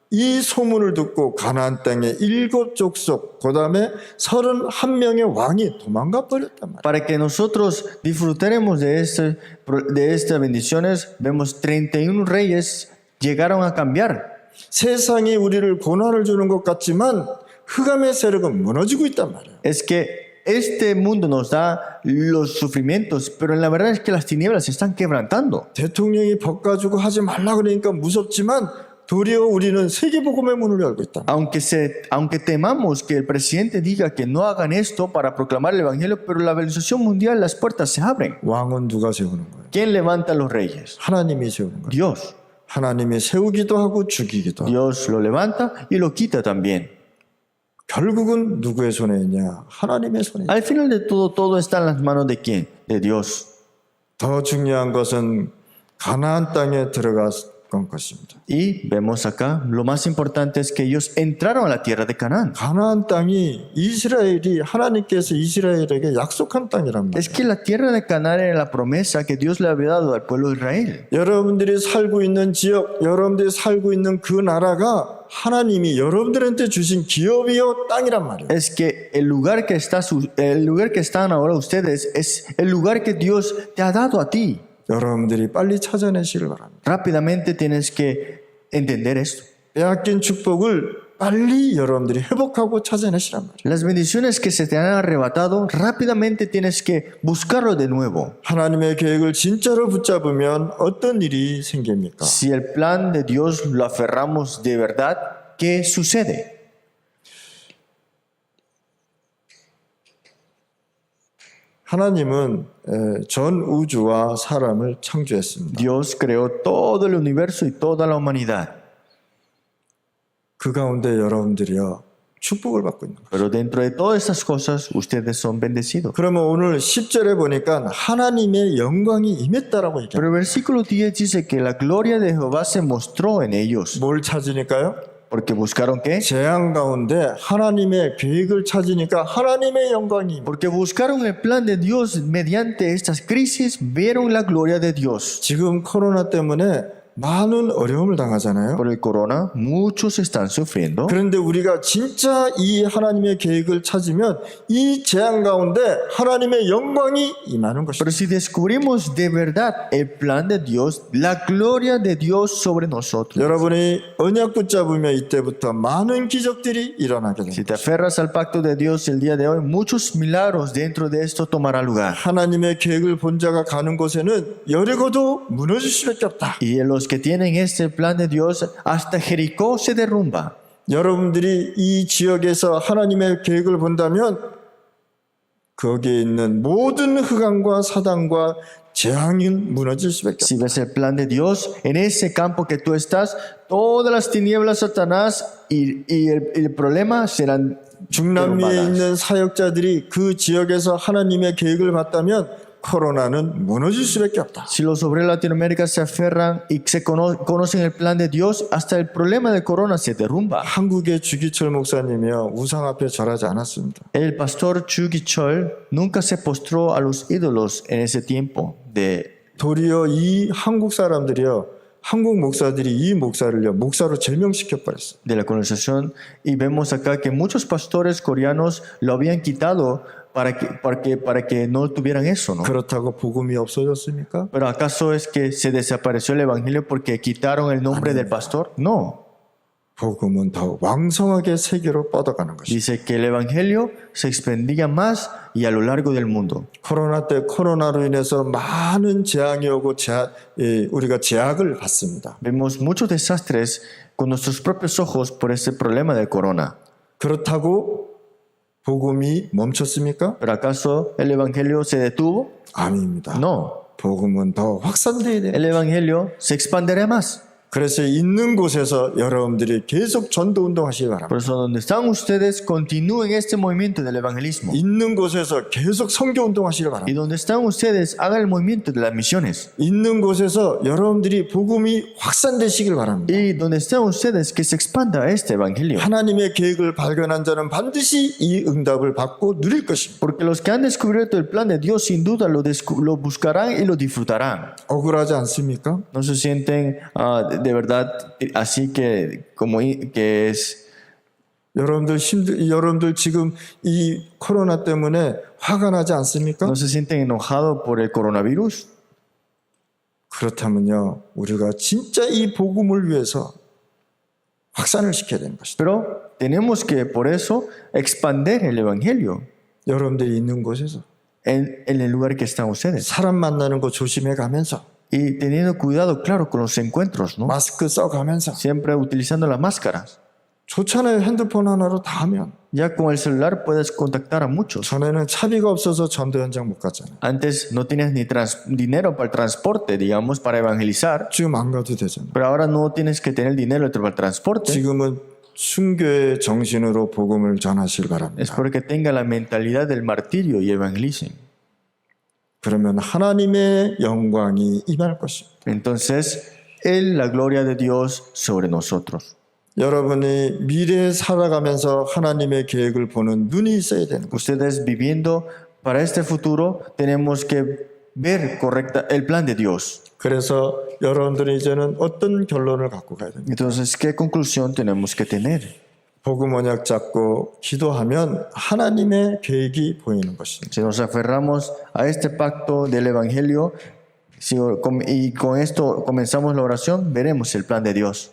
E: 이 소문을 듣고 가나안 땅에 7족속 그다음에 31명의 왕이 도망가 버렸단 말이에요.
F: Para que nosotros disfrutemos de estas bendiciones, vemos 31 reyes llegaron a cambiar.
E: 세상이 우리를 고난을 주는 것 같지만 흑암의 세력은 무너지고 있단 말이에요.
F: Es que este mundo nos da los sufrimientos, pero la verdad es que las tinieblas se están quebrantando.
E: 대통령이 법 가지고 하지 말라 그러니까 무섭지만 도리어 우리는 세계복음의 문을 열고 있다.
F: Aunque temamos que el presidente diga que no hagan esto para proclamar el evangelio, pero la evangelización mundial, las puertas se abren.
E: 왕은 누가 세우는 거예요?
F: ¿Quién levanta a los reyes?
E: 하나님이 세우는 거예요.
F: Dios.
E: 하나님이 세우기도 하고 죽이기도 하고.
F: Dios lo levanta y lo quita también.
E: 결국은 누구의 손에 있냐? 하나님의 손에 있냐?
F: Al final de todo está en las manos de quién? De Dios.
E: 더 중요한 것은 가나안 땅에 들어간 것입니다.
F: Y vemos acá, lo más importante es que ellos entraron a la tierra de Canaán.
E: 가나안 땅이 이스라엘이 하나님께서 이스라엘에게 약속한 땅이란 말이에요.
F: Es que la tierra de Canaán era la promesa que Dios le había dado al pueblo de Israel.
E: 여러분들이 살고 있는 지역, 여러분들이 살고 있는 그 나라가 하나님이 여러분들한테 주신 기업이요 땅이란 말이에요.
F: Es que el lugar que están ahora ustedes es el lugar que Dios te ha dado a ti.
E: 여러분들이 빨리 찾아내시길 바랍니다.
F: Rápidamente tienes que entender esto.
E: 빼앗긴 축복을 빨리 여러분들이 회복하고 찾아내시란 말이에요.
F: Las bendiciones que se te han arrebatado, rápidamente tienes que buscarlo de nuevo.
E: 하나님의 계획을 진짜로 붙잡으면 어떤 일이 생깁니까?
F: Si el plan de Dios lo aferramos de verdad, ¿qué sucede?
E: 하나님은 전 우주와 사람을 창조했습니다.
F: Dios creó todo el universo y toda la humanidad.
E: 그 가운데 여러분들이요 축복을 받고 있는 거예요.
F: Pero dentro de todas estas cosas, ustedes son bendecidos.
E: 그러면 오늘 10절에 보니까 하나님의 영광이 임했다라고 얘기해요.
F: Pero el versículo 10 dice que la gloria de Jehová se mostró en ellos.
E: 뭘 찾으니까요?
F: Porque buscaron qué?
E: 재앙 가운데 하나님의 계획을 찾으니까 하나님의 영광이 임해요.
F: Porque buscaron el plan de Dios mediante estas crisis, vieron la gloria de Dios.
E: 지금 코로나 때문에 많은 어려움을 당하잖아요.
F: Por el corona, muchos están sufriendo.
E: 그런데 우리가 진짜 이 하나님의 계획을 찾으면 이 재앙 가운데 하나님의 영광이 임하는 것입니다.
F: Pero si descubrimos de verdad el plan de Dios, la gloria de Dios sobre nosotros.
E: 여러분이 언약 붙잡으면 이때부터 많은 기적들이 일어나게
F: Si
E: 됩니다.
F: te aferras al pacto de Dios el día de hoy, muchos milagros dentro de esto tomarán lugar.
E: 하나님의 계획을 본 자가 가는 곳에는 여리고도 무너질 수밖에 없다.
F: Y en los que tienen este plan de Dios, hasta Jericó se derrumba.
E: 여러분들이 이 지역에서 하나님의 계획을 본다면 거기에 있는 모든 흑암과 사단과 재앙은 무너질 수밖에 없다.
F: Si ves el plan de Dios, en ese campo que tú estás, todas las tinieblas, Satanás y el problema serán
E: 중남미에
F: derrumbadas.
E: 있는 사역자들이 그 지역에서 하나님의 계획을 봤다면 코로나는 무너질 수밖에 없다.
F: Si los obreros de Latinoamérica se aferran y se conocen el plan de Dios, hasta el problema de corona se derrumba.
E: 한국의 주기철 목사님이요 우상 앞에 절하지 않았습니다.
F: El pastor Chu Gi-chol nunca se postró a los ídolos en ese tiempo.
E: 도리어 이 한국 사람들이요 한국 목사들이 이 목사를요 목사로 제명시켜 버렸어요.
F: De la colonización, y vemos acá que muchos pastores coreanos lo habían quitado para que no tuvieran eso, ¿no?
E: 그렇다고 복음이 없어졌습니까?
F: Pero ¿acaso es que se desapareció el evangelio porque quitaron el nombre del pastor? No.
E: 복음은 더 왕성하게 세계로 뻗어가는 것입니다.
F: Dice que el evangelio se expandía más y a lo largo del mundo.
E: 코로나 때 코로나로 인해서 많은 재앙이 오고 우리가 제약을 받습니다.
F: Vemos muchos desastres con nuestros propios ojos por ese problema del corona.
E: 그렇다고 복음이 멈췄습니까?
F: ¿Pero acaso el evangelio se detuvo?
E: 아닙니다.
F: No.
E: 복음은 더 확산돼야 돼요.
F: el Evangelio se expanderá más.
E: 그래서 있는 곳에서 여러분들이 계속 전도 운동하시기 바랍니다.
F: Por eso donde están ustedes, continúen este movimiento del evangelismo.
E: 있는 곳에서 계속 선교 운동하시기
F: Y
E: 바랍니다.
F: donde están ustedes, hagan el movimiento de las misiones.
E: 있는 곳에서 여러분들이 복음이 확산되시길 바랍니다.
F: Y donde están ustedes, que se expanda este evangelio.
E: 하나님의 계획을 발견한 자는 반드시 이 응답을 받고 누릴 것입니다.
F: Porque los que han descubierto el plan de Dios, sin duda lo buscarán y lo disfrutarán.
E: 억울하지 않습니까?
F: No se sienten de verdad así que es.
E: 여러분들 지금 이 코로나 때문에 화가 나지 않습니까?
F: No se sienten enojados por el coronavirus.
E: 그렇다면요, 우리가 진짜 이 복음을 위해서 확산을 시켜야 되는 것이다.
F: Pero tenemos que por eso expander el evangelio
E: 여러분들이 있는 곳에서
F: en el lugar que están ustedes.
E: 사람 만나는 거 조심해 가면서
F: Y teniendo cuidado, claro, con los encuentros, ¿no?
E: 마스크 써가면서
F: Siempre utilizando las máscaras.
E: 좋잖아요. 핸드폰 하나로 다 하면.
F: Ya con el celular puedes contactar a muchos.
E: 전에는 차비가 없어서 전도 현장 못 갔잖아요.
F: Antes no tenías ni dinero para el transporte, digamos, para evangelizar.
E: 지금 안 가도 되잖아요.
F: Pero ahora no tienes que tener dinero para el transporte.
E: 지금은 순교의 정신으로 복음을 전하시길
F: Es
E: 바랍니다.
F: porque tenga la mentalidad del martirio y evangelicen.
E: 그러면 하나님의 영광이 임할 것입니다.
F: Entonces, la gloria de Dios sobre nosotros.
E: 여러분이 미래에 살아가면서 하나님의 계획을 보는 눈이 있어야 되는 것입니다.
F: Ustedes viviendo para este futuro, tenemos que ver correcta el plan de Dios.
E: 그래서 여러분들이 이제는 어떤 결론을 갖고 가야 됩니까?
F: Entonces, ¿qué conclusión tenemos que tener?
E: 복음 언약 잡고 기도하면 하나님의 계획이 보이는 것입니다.
F: Si nos aferramos a este pacto del Evangelio y con esto comenzamos la oración, veremos el plan de Dios.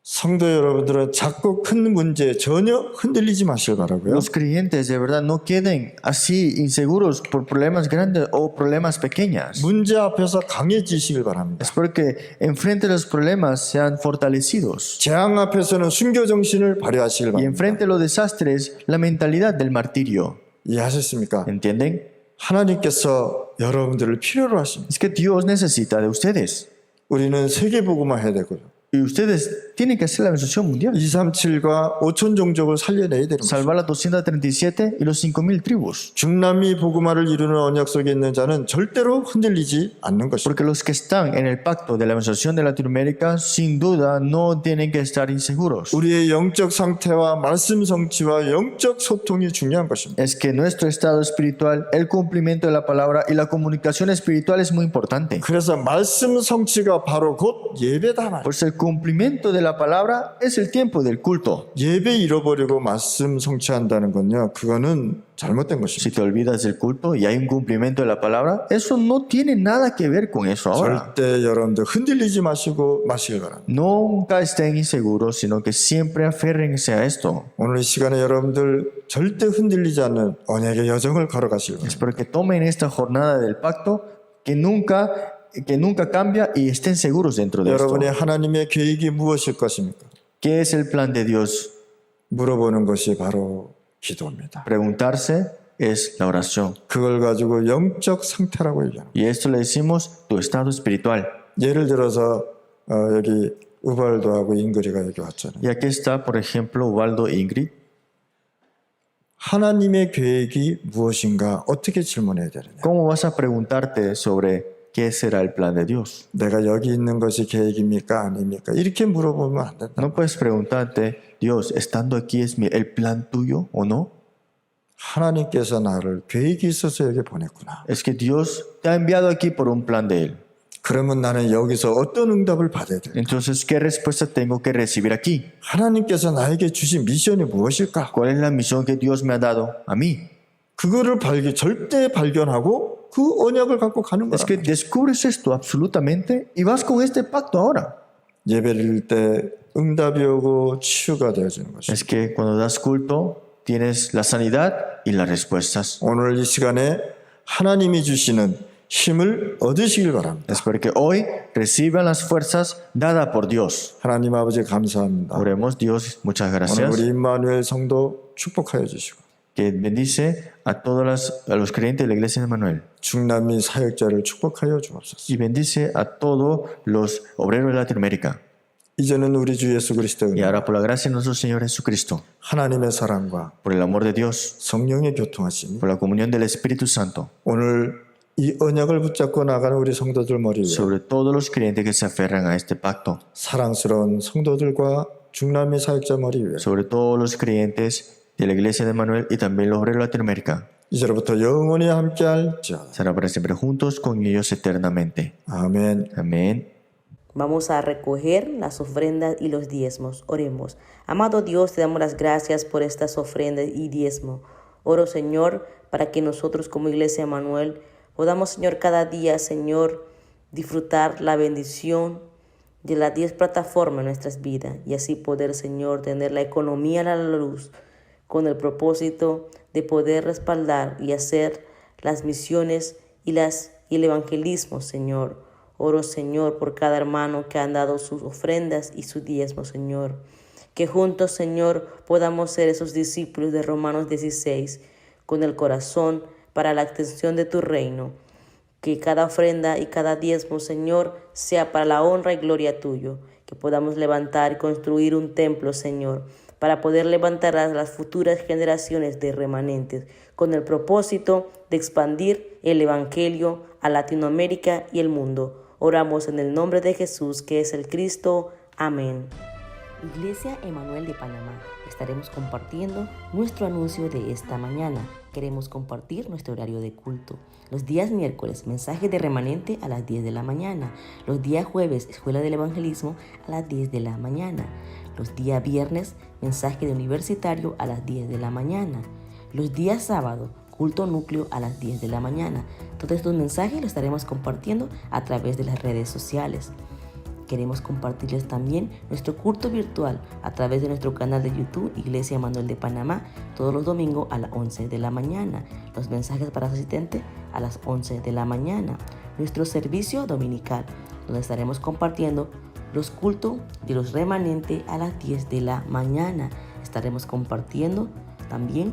E: 성도 여러분들은 작고 큰 문제에 전혀 흔들리지 마시길 바라고요.
F: Los creyentes de verdad no queden así inseguros por problemas grandes o problemas pequeños.
E: 문제 앞에서 강해지시길 바랍니다.
F: Es porque enfrente de los problemas sean fortalecidos.
E: 재앙 앞에서는 순교 정신을 발휘하시길
F: Y
E: 바랍니다.
F: enfrente de los desastres, la mentalidad del martirio.
E: 이해하셨습니까?
F: ¿Entienden?
E: 하나님께서 여러분들을 필요로 하십니다.
F: Es que Dios necesita de ustedes.
E: 우리는 세계 복음화 해야 되고요.
F: Y ustedes tienen que hacer la evangelismo mundial.
E: 237과 5천 종족을 살려내야 되는 것입니다.
F: Salvar las 237 y los 5,000 tribus.
E: 중남미 복음화를 이루는 언약 속에 있는 자는 절대로 흔들리지 않는 것입니다.
F: Porque los que están en el pacto de la evangelización de Latinoamérica, sin duda, no tienen que estar inseguros.
E: 우리의 영적 상태와 말씀 성취와 영적 소통이 중요한 것입니다.
F: Es que nuestro estado espiritual, el cumplimiento de la palabra y la comunicación espiritual es muy importante.
E: 그래서 말씀 성취가 바로 곧 예배다.
F: Pues el cumplimiento de la palabra es el tiempo del culto.
E: 예배 잃어버리고 말씀 성취한다는 건요, 그거는 잘못된
F: Si
E: 것입니다.
F: te olvidas del culto y hay un cumplimiento de la palabra, eso no tiene nada que ver con eso ahora.
E: 절대 여러분들 흔들리지 마시길 바랍니다.
F: Nunca estén inseguros, sino que siempre aférrense a esto.
E: 오늘 이 시간에 여러분들 절대 흔들리지 않는 언약의 여정을 걸어가시길 바랍니다.
F: Espero que tomen esta jornada del pacto que nunca cambia y estén seguros dentro de esto.
E: 여러분의 하나님의 계획이 무엇일 것입니까?
F: ¿Qué es el plan de Dios?
E: 물어보는 것이 바로 기도입니다.
F: Preguntarse es la oración.
E: 그걸 가지고 영적 상태라고 얘기합니다.
F: Y esto le decimos tu estado espiritual.
E: 예를 들어서 여기 우발도하고 잉그리가 여기 왔잖아요.
F: Y aquí está, por ejemplo, Ubaldo e Ingrid.
E: 하나님의 계획이 무엇인가 어떻게 질문해야 되느냐.
F: ¿Cómo vas a preguntarte sobre qué será el plan de Dios?
E: 내가 여기 있는 것이 계획입니까 아닙니까? 이렇게 물어보면 안 된다.
F: No puedes preguntarte, Dios, estando aquí es el plan tuyo o no?
E: 하나님께서 나를 계획이 있어서 여기 보냈구나.
F: Es que Dios te ha enviado aquí por un plan de Él.
E: 그러면 나는 여기서 어떤 응답을 받아야 돼?
F: Entonces, ¿qué respuesta tengo que recibir aquí?
E: 하나님께서 나에게 주신 미션이 무엇일까?
F: ¿Cuál es la misión que Dios me ha dado a mí?
E: 그거를 절대 발견하고 그 언약을 갖고 가는
F: Es que
E: 거야.
F: descubres esto absolutamente y vas con este pacto ahora.
E: 예배를 때 응답이 오고 치유가 되어지는 것이.
F: Es que cuando das culto, tienes la sanidad y las respuestas.
E: 오늘 이 시간에 하나님이 주시는 힘을 얻으시길 바랍니다.
F: Espero que hoy reciban las fuerzas dadas por Dios.
E: 하나님 아버지 감사합니다.
F: Oremos, Dios, muchas
E: 오늘
F: gracias.
E: 우리 임마누엘 성도 축복하여 주시고
F: que bendice a todos los creyentes de la iglesia de Emmanuel
E: 중남미 사역자를 축복하여 주옵소서.
F: y bendice a todos los obreros de Latinoamérica.
E: 이제는 우리 주 예수 그리스도의
F: Y
E: 은혜와
F: ahora por la gracia de nuestro Señor Jesucristo,
E: 하나님의 사랑과
F: por el amor de Dios,
E: 성령의 교통하심이
F: por la comunión del Espíritu Santo,
E: 오늘 이 언약을 붙잡고 나가는 우리 성도들 머리 위에
F: sobre todos los creyentes que se aferran a este pacto,
E: 사랑스러운 성도들과 중남미 사역자 머리 위에
F: sobre todos los creyentes de la iglesia de Emmanuel y también los obreros de Latinoamérica.
E: 이제로부터 영원히 함께할지어다.
F: Será para siempre juntos con ellos eternamente.
E: 아멘.
F: Amén.
A: Vamos a recoger las ofrendas y los diezmos. Oremos. Amado Dios, te damos las gracias por estas ofrendas y diezmos. Oro, Señor, para que nosotros como Iglesia Emmanuel podamos, Señor, cada día, Señor, disfrutar la bendición de las 10 plataformas en nuestras vidas y así poder, Señor, tener la economía a la luz con el propósito de poder respaldar y hacer las misiones y el evangelismo, Señor. Oro, Señor, por cada hermano que han dado sus ofrendas y sus diezmos, Señor. Que juntos, Señor, podamos ser esos discípulos de Romanos 16, con el corazón para la extensión de tu reino. Que cada ofrenda y cada diezmo, Señor, sea para la honra y gloria tuyo. Que podamos levantar y construir un templo, Señor, para poder levantar a las futuras generaciones de remanentes, con el propósito de expandir el Evangelio a Latinoamérica y el mundo. Oramos en el nombre de Jesús, que es el Cristo. Amén. Iglesia Emmanuel de Panamá, estaremos compartiendo nuestro anuncio de esta mañana. Queremos compartir nuestro horario de culto. Los días miércoles, mensaje de remanente a las 10 de la mañana. Los días jueves, escuela del evangelismo a las 10 de la mañana. Los días viernes, mensaje de universitario a las 10 de la mañana. Los días sábado, culto núcleo a las 10 de la mañana. Todos estos mensajes los estaremos compartiendo a través de las redes sociales. Queremos compartirles también nuestro culto virtual a través de nuestro canal de YouTube Iglesia Emmanuel de Panamá, todos los domingos a las 11 de la mañana. Los mensajes para asistentes a las 11 de la mañana. Nuestro servicio dominical, donde estaremos compartiendo los cultos de los remanentes a las 10 de la mañana. Estaremos compartiendo también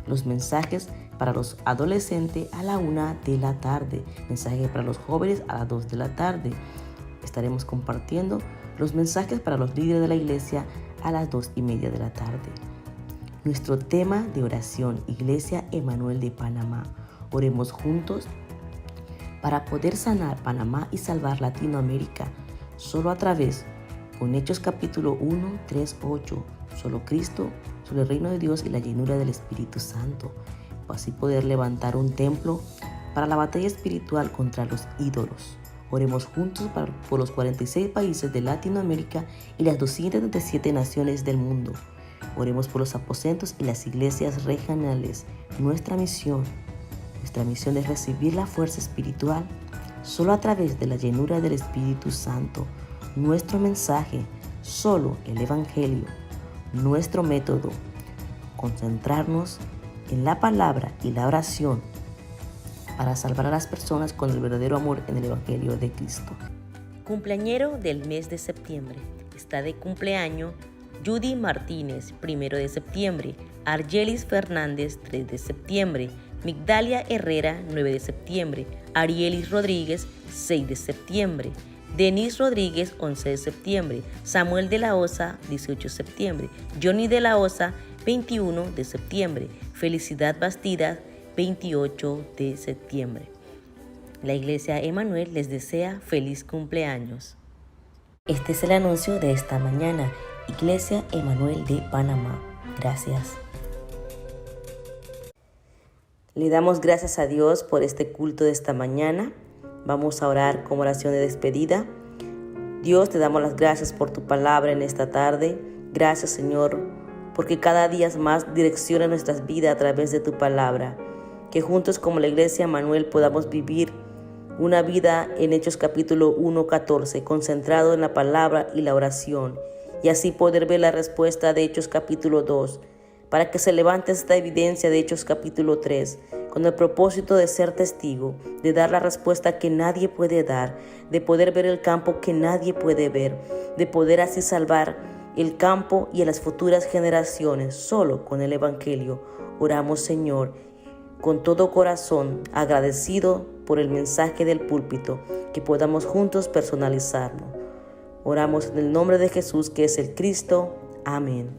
A: los mensajes para los adolescentes a la 1 de la tarde. Mensajes para los jóvenes a las 2 de la tarde. Estaremos compartiendo los mensajes para los líderes de la iglesia a las 2:30 de la tarde. Nuestro tema de oración, Iglesia Emmanuel de Panamá. Oremos juntos para poder sanar Panamá y salvar Latinoamérica. Solo a través, con Hechos capítulo 1, 3, 8. Solo Cristo, solo el reino de Dios y la llenura del Espíritu Santo. Así poder levantar un templo para la batalla espiritual contra los ídolos. Oremos juntos por los 46 países de Latinoamérica y las 237 naciones del mundo. Oremos por los aposentos y las iglesias regionales. Nuestra misión es recibir la fuerza espiritual solo a través de la llenura del Espíritu Santo. Nuestro mensaje, solo el Evangelio. Nuestro método, concentrarnos en la palabra y la oración para salvar a las personas con el verdadero amor en el Evangelio de Cristo. Cumpleañero del mes de septiembre. Está de cumpleaños Judy Martínez, 1 de septiembre. Argelis Fernández, 3 de septiembre. Migdalia Herrera, 9 de septiembre. Arielis Rodríguez, 6 de septiembre. Denis Rodríguez, 11 de septiembre. Samuel de la Osa, 18 de septiembre. Johnny de la Osa, 21 de septiembre. Felicidad Bastidas, 28 de septiembre. La Iglesia Emmanuel les desea feliz cumpleaños. Este es el anuncio de esta mañana. Iglesia Emmanuel de Panamá. Gracias. Le damos gracias a Dios por este culto de esta mañana. Vamos a orar como oración de despedida. Dios, te damos las gracias por tu palabra en esta tarde. Gracias, Señor, porque cada día más direcciona nuestras vidas a través de tu palabra. Que juntos como la Iglesia Emmanuel podamos vivir una vida en Hechos capítulo 1, 14, concentrado en la palabra y la oración, y así poder ver la respuesta de Hechos capítulo 2, para que se levante esta evidencia de Hechos capítulo 3, con el propósito de ser testigo, de dar la respuesta que nadie puede dar, de poder ver el campo que nadie puede ver, de poder así salvar el campo y a las futuras generaciones solo con el Evangelio. Oramos, Señor, con todo corazón, agradecido por el mensaje del púlpito, que podamos juntos personalizarlo. Oramos en el nombre de Jesús, que es el Cristo. Amén.